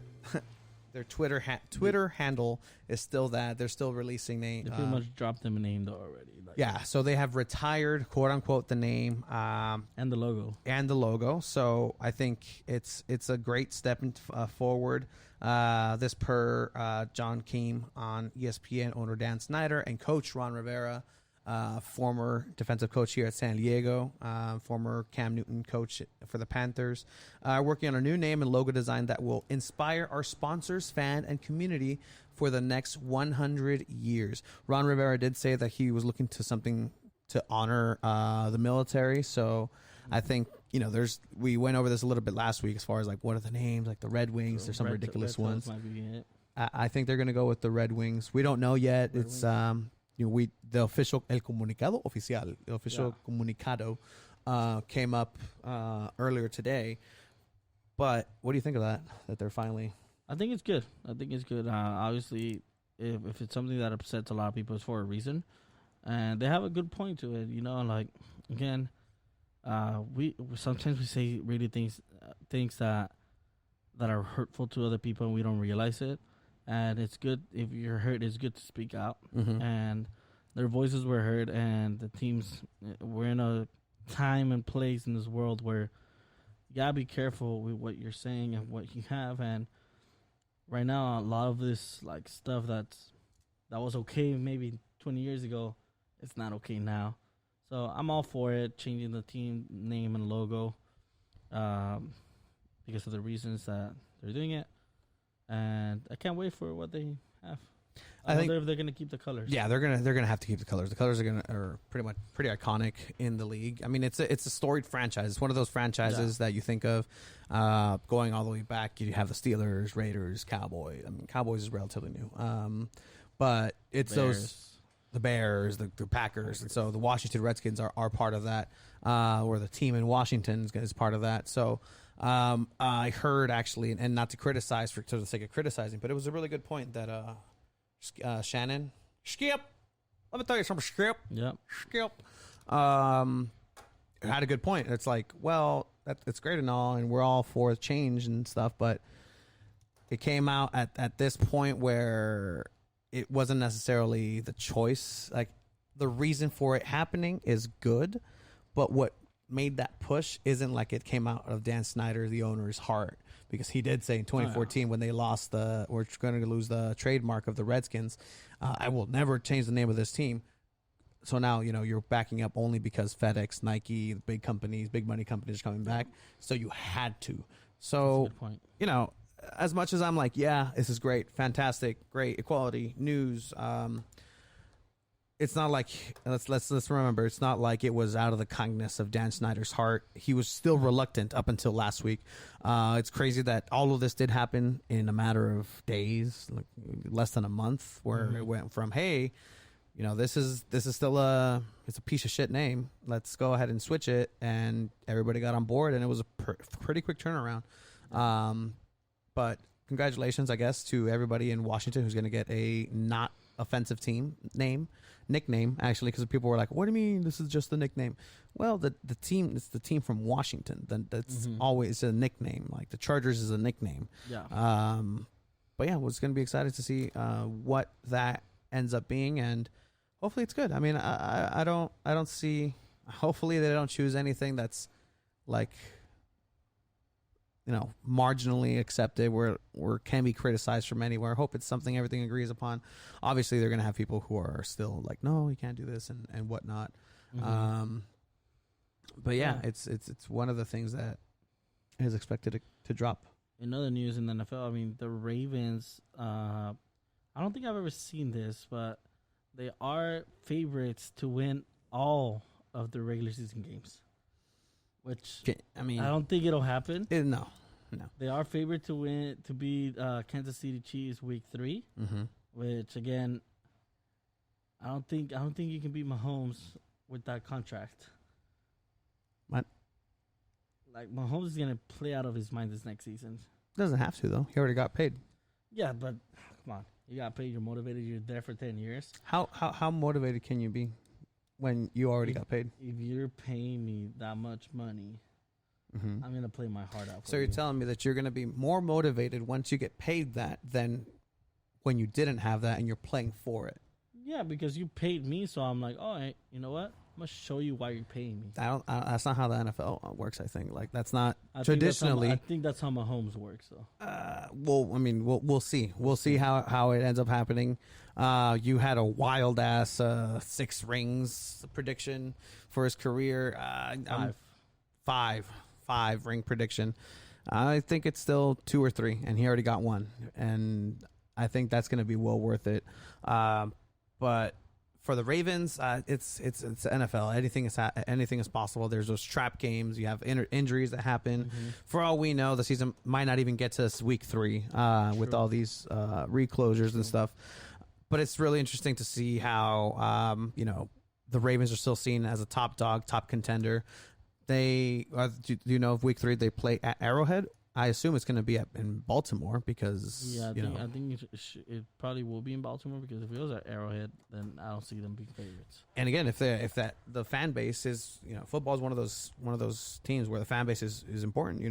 Twitter handle is still that. They're still releasing name. They pretty much dropped them a name though already. Yeah, so they have retired, quote unquote, the name and the logo. So I think it's a great step forward. This per John Keane on ESPN, owner Dan Snyder, and coach Ron Rivera, former defensive coach here at San Diego, former Cam Newton coach for the Panthers, working on a new name and logo design that will inspire our sponsors, fan, and community for the next 100 years. Ron Rivera did say that he was looking to something to honor the military. So I think, we went over this a little bit last week as far as like what are the names, like the Red Wings. There's some ridiculous ones. I think they're going to go with the Red Wings. We don't know yet. It's the official comunicado came up earlier today. But what do you think of that they're finally? I think it's good. Obviously, if it's something that upsets a lot of people, it's for a reason, and they have a good point to it. Like again, we sometimes we say really things that are hurtful to other people and we don't realize it. And it's good if you're hurt. It's good to speak out, and their voices were heard. And the teams, we're in a time and place in this world where you gotta be careful with what you're saying and what you have. And right now, a lot of this like stuff that was okay maybe 20 years ago, it's not okay now. So I'm all for it, changing the team name and logo, because of the reasons that they're doing it. And I can't wait for what they have. I think if they're gonna keep the colors. Yeah, they're gonna have to keep the colors. The colors are pretty iconic in the league. I mean, it's a storied franchise. It's one of those franchises that you think of going all the way back. You have the Steelers, Raiders, Cowboys. I mean, Cowboys is relatively new, but it's the Bears, the Packers, and so the Washington Redskins are part of that, or the team in Washington is part of that. So. I heard actually, and not to criticize for the sake of criticizing, but it was a really good point that Shannon Skip. Let me tell you something, Skip. Yep. Skip. Had a good point. It's like, well, it's great and all, and we're all for change and stuff, but it came out at this point where it wasn't necessarily the choice. Like the reason for it happening is good, but what made that push isn't like it came out of Dan Snyder, the owner's heart, because he did say in 2014 when they lost we're going to lose the trademark of the Redskins, I will never change the name of this team. So now, you're backing up only because FedEx, Nike, the big companies, big money companies are coming back. So you had to. So, that's a good point. As much as I'm like, yeah, this is great, fantastic, great equality, news, it's not like let's remember, it's not like it was out of the kindness of Dan Snyder's heart. He was still reluctant up until last week. It's crazy that all of this did happen in a matter of days, like less than a month, where it went from, hey, this is still it's a piece of shit name. Let's go ahead and switch it, and everybody got on board, and it was a pretty quick turnaround. But congratulations, I guess, to everybody in Washington who's going to get a not offensive nickname, actually, because people were like, what do you mean this is just the nickname? Well, the team, it's the team from Washington. That's always a nickname. Like the Chargers is a nickname. Yeah. But yeah, it's going to be excited to see what that ends up being, and hopefully it's good. I mean, I don't see, hopefully they don't choose anything that's like, marginally accepted, where can be criticized from anywhere. I hope it's something everything agrees upon. Obviously, they're going to have people who are still like, no, you can't do this and whatnot. But yeah, it's one of the things that is expected to drop. In other news in the NFL, I mean, the Ravens, I don't think I've ever seen this, but they are favorites to win all of the regular season games. Which, I mean, I don't think it'll happen. No. They are favored to beat Kansas City Chiefs week 3, which again, I don't think you can beat Mahomes with that contract. What? Like Mahomes is gonna play out of his mind this next season. Doesn't have to though. He already got paid. Yeah, but come on, you got paid. You're motivated. You're there for 10 years. How motivated can you be when you already got paid? If you're paying me that much money, I'm going to play my heart out for So you're telling me that you're going to be more motivated once you get paid that than when you didn't have that and you're playing for it? Yeah, because you paid me, so I'm like, all right, you know what? I'm going to show you why you're paying me. That's not how the NFL works, I think. Like, that's not traditionally. I think that's how Mahomes works, though. Well, I mean, we'll see. We'll see how it ends up happening. You had a wild-ass 6 rings prediction for his career. 5 ring prediction. I think it's still 2 or 3, and he already got 1, and I think that's going to be well worth it. But for the Ravens, it's NFL. Anything is possible. There's those trap games. You have injuries that happen. For all we know, the season might not even get to week 3 with all these reclosures and stuff. But it's really interesting to see how the Ravens are still seen as a top dog, top contender. They do you know if week 3 they play at Arrowhead? I assume it's going to be in Baltimore because Yeah, I think it probably will be in Baltimore because if it was at Arrowhead, then I don't see them being favorites. And again, if the fan base is, football is one of those teams where the fan base is important.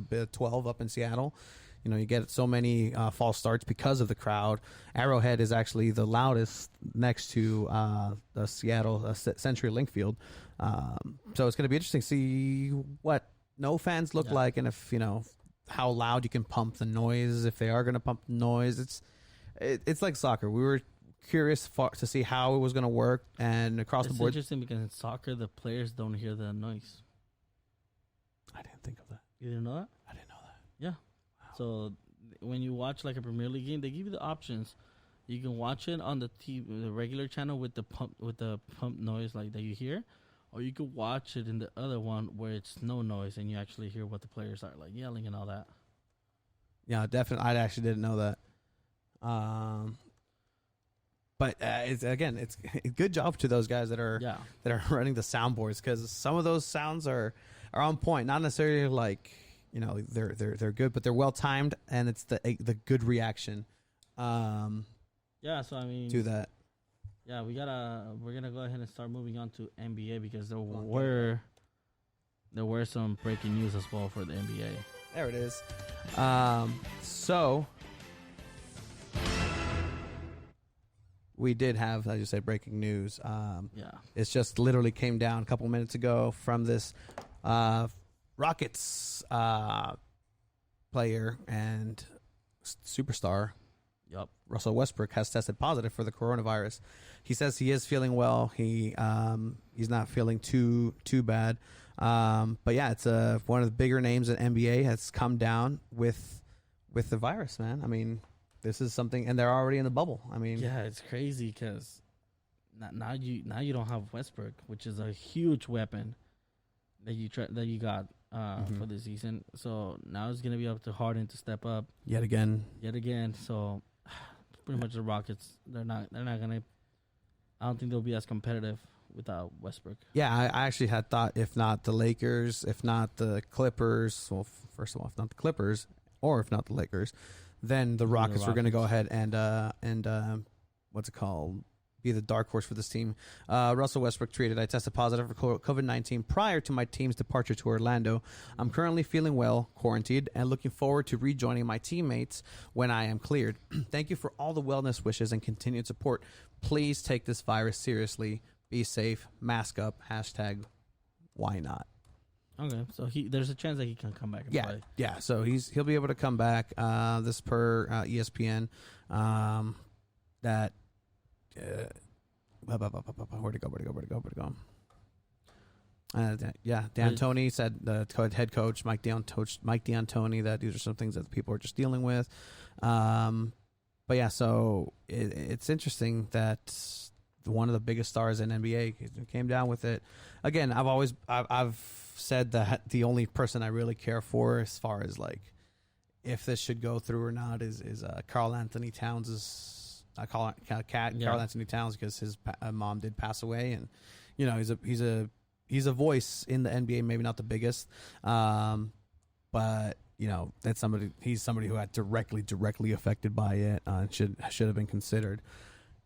The 12 up in Seattle, you get so many false starts because of the crowd. Arrowhead is actually the loudest next to the Seattle CenturyLink Field. So it's going to be interesting to see what no fans look like, and if how loud you can pump the noise, if they are going to pump the noise. It's like soccer. We were curious to see how it was going to work, and across the board. It's interesting because in soccer, the players don't hear the noise. I didn't think of that. You didn't know that? I didn't know that. Yeah. Wow. So when you watch like a Premier League game, they give you the options. You can watch it on the regular channel with the pump noise like that you hear, or you could watch it in the other one where it's no noise and you actually hear what the players are like yelling and all that. Yeah, definitely. I actually didn't know that. But it's a good job to those guys that are running the soundboards, because some of those sounds are on point. Not necessarily like they're good, but they're well timed, and it's the good reaction. Yeah, so I mean to that. Yeah, we're gonna go ahead and start moving on to NBA because there were some breaking news as well for the NBA. There it is. So we did have, as you said, breaking news. It's just literally came down a couple minutes ago from this Rockets player and superstar. Yep. Russell Westbrook has tested positive for the coronavirus. He says he is feeling well. He's not feeling too bad. But yeah, it's one of the bigger names in NBA has come down with the virus, man. I mean, this is something, and they're already in the bubble. I mean, yeah, it's crazy because now you don't have Westbrook, which is a huge weapon that you got for this season. So now it's gonna be up to Harden to step up yet again. So pretty much the Rockets, they're not gonna. I don't think they'll be as competitive without Westbrook. Yeah, I actually had thought if not the Lakers, if not the Clippers. Well, first of all, if not the Clippers, or if not the Lakers, then the Rockets were going to go ahead and what's it called? Be the dark horse for this team. Russell Westbrook tweeted, "I tested positive for COVID-19 prior to my team's departure to Orlando. I'm currently feeling well, quarantined, and looking forward to rejoining my teammates when I am cleared. Thank you for all the wellness wishes and continued support. Please take this virus seriously. Be safe. Mask up. # why not?" Okay, so there's a chance that he can come back and play. Yeah. So he'll be able to come back. This per ESPN. That. Where'd it go? D'Antoni said, the head coach Mike D'Antoni, that these are some things that people are just dealing with. But yeah, so it's interesting that one of the biggest stars in NBA came down with it. Again, I've said that the only person I really care for as far as like if this should go through or not is Karl Anthony Towns'. I call it Karl Anthony Towns because his mom did pass away, and he's a voice in the NBA. Maybe not the biggest, but that's somebody. He's somebody who had directly affected by it. And should have been considered.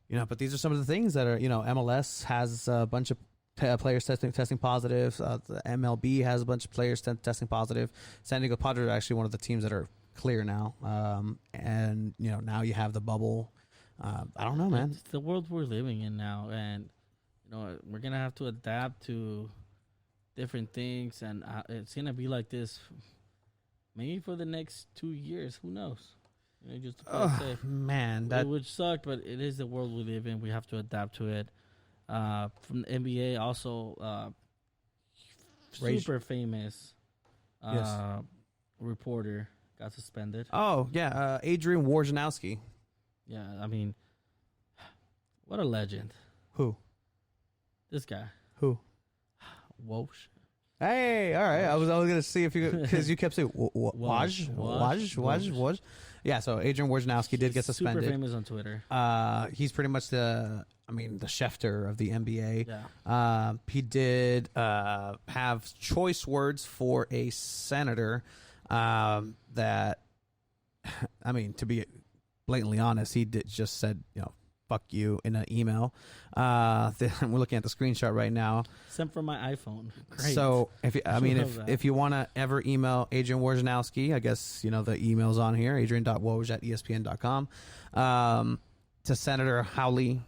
But these are some of the things that are. MLS has a bunch of players testing positive. The MLB has a bunch of players testing positive. San Diego Padres are actually one of the teams that are clear now, and now you have the bubble. I don't know, man. It's the world we're living in now, and we're gonna have to adapt to different things, and it's gonna be like this maybe for the next 2 years. Who knows? Just to play safe. Man, it would suck, but it is the world we live in. We have to adapt to it. From the NBA, also super famous reporter got suspended. Oh yeah, Adrian Wojnarowski. Yeah, I mean, what a legend. Who? This guy. Who? Woj. Hey, all right. I was gonna see if you could, because you kept saying Woj. Yeah. So Adrian Wojnarowski did get suspended. Super famous on Twitter. He's pretty much the Schefter of the NBA. Yeah. He did have choice words for a senator. that, I mean, to be blatantly honest, he just said, fuck you in an email. We're looking at the screenshot right now. Sent from my iPhone. Great. So if you want to ever email Adrian Wojnarowski, I guess, the email's on here, adrian.woj@espn.com, to Senator Howley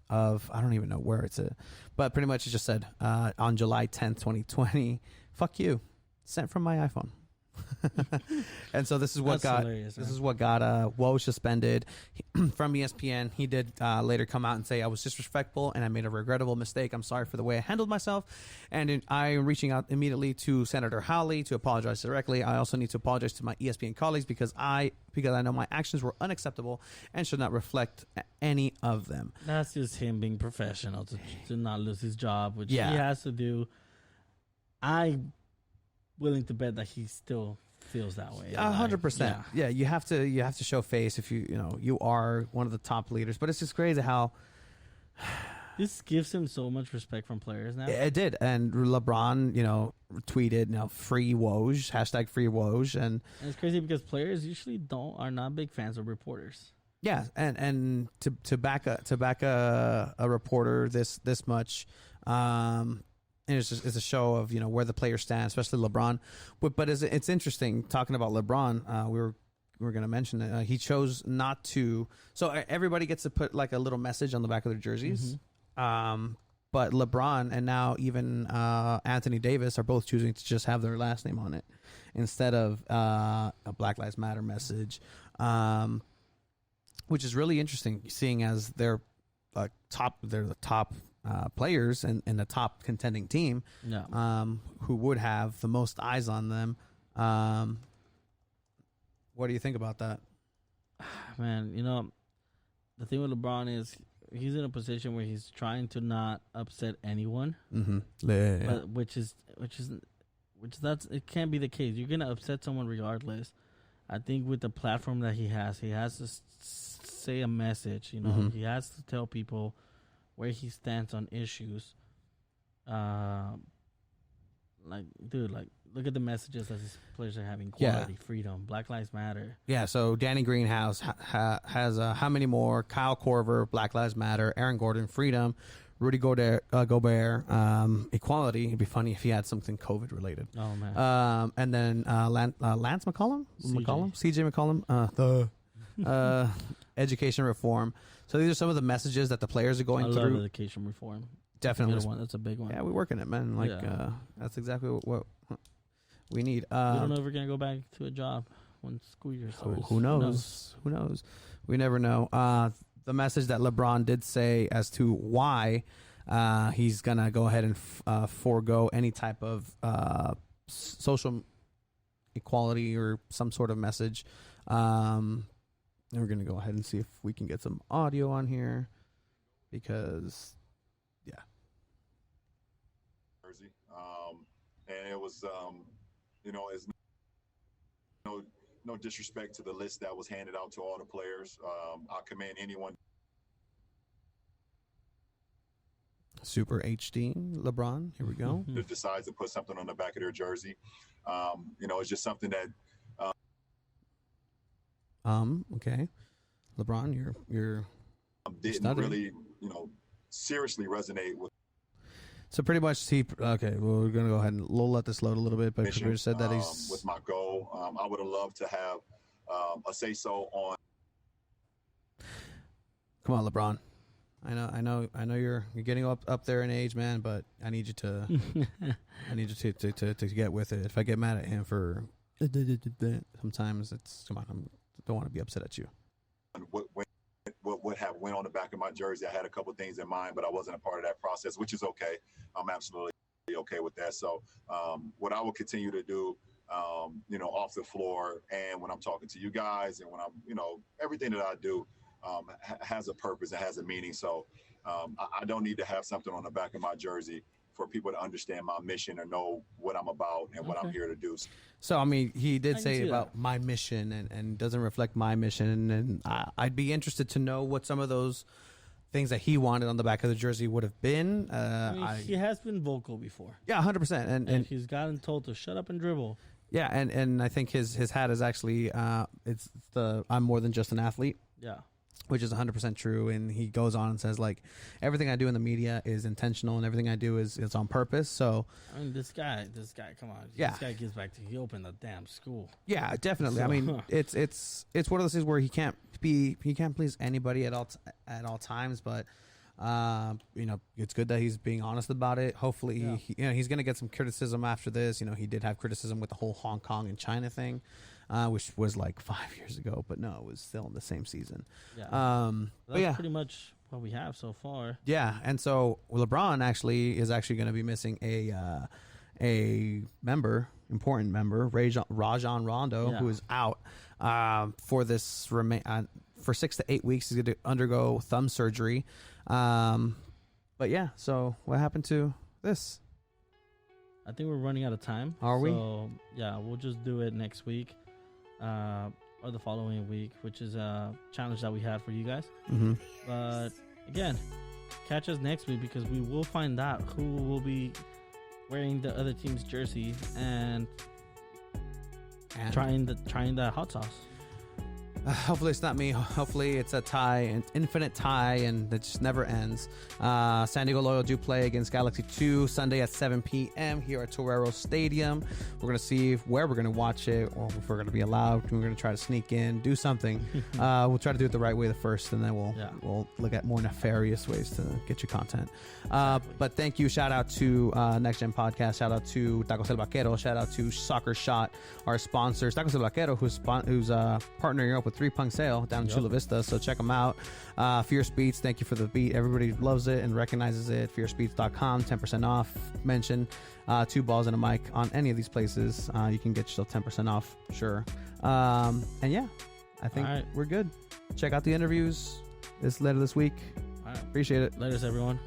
of, I don't even know where it's at, but pretty much it just said, on July 10th, 2020, fuck you, sent from my iPhone. And so this is what got Woj suspended from ESPN. He did later come out and say, I was disrespectful and I made a regrettable mistake. I'm sorry for the way I handled myself, and I am reaching out immediately to Senator Howley to apologize directly. I also need to apologize to my ESPN colleagues because I know my actions were unacceptable and should not reflect any of them. That's just him being professional to not lose his job, which he has to do. I'm willing to bet that he still feels that way. 100%. Yeah, you have to show face if you are one of the top leaders. But it's just crazy how this gives him so much respect from players now. It did, and LeBron, tweeted, free Woj, hashtag free Woj, and it's crazy because players usually are not big fans of reporters. Yeah, and to back a reporter this much. And it's a show of where the players stand, especially LeBron. But it's interesting talking about LeBron. We were going to mention that he chose not to. So everybody gets to put like a little message on the back of their jerseys. Mm-hmm. But LeBron and now even Anthony Davis are both choosing to just have their last name on it instead of a Black Lives Matter message, which is really interesting, seeing as they're the top players and the top contending team, who would have the most eyes on them. What do you think about that? Man, the thing with LeBron is he's in a position where he's trying to not upset anyone, but which it can't be the case. You're gonna upset someone regardless. I think with the platform that he has to say a message. He has to tell people where he stands on issues. Look at the messages that his players are having: equality, freedom, Black Lives Matter. Yeah. So Danny Greenhouse has how many more? Kyle Korver, Black Lives Matter. Aaron Gordon, freedom. Rudy Gobert, equality. It'd be funny if he had something COVID related. Oh man. And then Lance McCollum, CJ McCollum, the education reform. So these are some of the messages that the players are going through. I love education reform. Definitely. That's a big one. Yeah, we're working it, man. That's exactly what we need. We don't know if we're going to go back to a job when school year starts. Who knows? We never know. The message that LeBron did say as to why he's going to go ahead and forego any type of social equality or some sort of message. And we're going to go ahead and see if we can get some audio on here because, Jersey. And it was, it's no disrespect to the list that was handed out to all the players. I commend anyone. Super HD LeBron. Here we go. That decides to put something on the back of their jersey. It's just something that. Okay. LeBron, you're didn't really, seriously resonate with. So pretty much we're going to go ahead and we'll let this load a little bit, but producer said that he's with my goal. I would have loved to have a say-so on. Come on, LeBron. I know you're getting up there in age, man, but I need you to to get with it. If I get mad at him for sometimes I don't want to be upset at you. What would have went on the back of my jersey? I had a couple things in mind, but I wasn't a part of that process, which is okay. I'm absolutely okay with that. So what I will continue to do, off the floor and when I'm talking to you guys and when I'm, everything that I do has a purpose and has a meaning. So I don't need to have something on the back of my jersey for people to understand my mission or know what I'm about and what I'm here to do. So, I mean, he did say about my mission and doesn't reflect my mission. And I'd be interested to know what some of those things that he wanted on the back of the jersey would have been. He has been vocal before. Yeah, 100%. And he's gotten told to shut up and dribble. Yeah, and I think his hat is actually it's the I'm more than just an athlete. Yeah. Which is 100% true, and he goes on and says like everything I do in the media is intentional, and everything I do is on purpose. So I mean, this guy, come on, Yeah. this guy gives back to. He opened a damn school. yeah, definitely. I mean, it's one of those things where he can't please anybody at all times, but it's good that he's being honest about it. Hopefully, he's going to get some criticism after this. He did have criticism with the whole Hong Kong and China thing, which was like 5 years ago, but no, it was still in the same season. Yeah. But yeah, pretty much what we have so far. yeah, and so LeBron is actually going to be missing a important member, Rajon Rondo, who is out for this for 6 to 8 weeks. He's going to undergo thumb surgery. But yeah, so what happened to this? I think we're running out of time. Are we? So, yeah, we'll just do it next week or the following week, which is a challenge that we had for you guys. Mm-hmm. But again, catch us next week because we will find out who will be wearing the other team's jersey and trying the hot sauce. Hopefully it's not me. Hopefully it's a tie, an infinite tie, and it just never ends. San Diego Loyal do play against Galaxy 2 Sunday at 7 p.m. here at Torero Stadium. We're going to see where we're going to watch it, or if we're going to be allowed. We're going to try to sneak in, do something. We'll try to do it the right way first, and then we'll look at more nefarious ways to get you content. But thank you. Shout out to Next Gen Podcast. Shout out to Tacos El Vaquero. Shout out to Soccer Shot, our sponsors. Tacos El Vaquero, who's partnering up with 3 Punk Sale down in Chula Vista, so check them out. Fierce Beats, thank you for the beat. Everybody loves it and recognizes it. FierceBeats.com, 10% off. Mention 2 balls and a mic on any of these places. You can get yourself 10% off, sure. And yeah, I think we're good. Check out the interviews later this week. All right. Appreciate it. Later, everyone.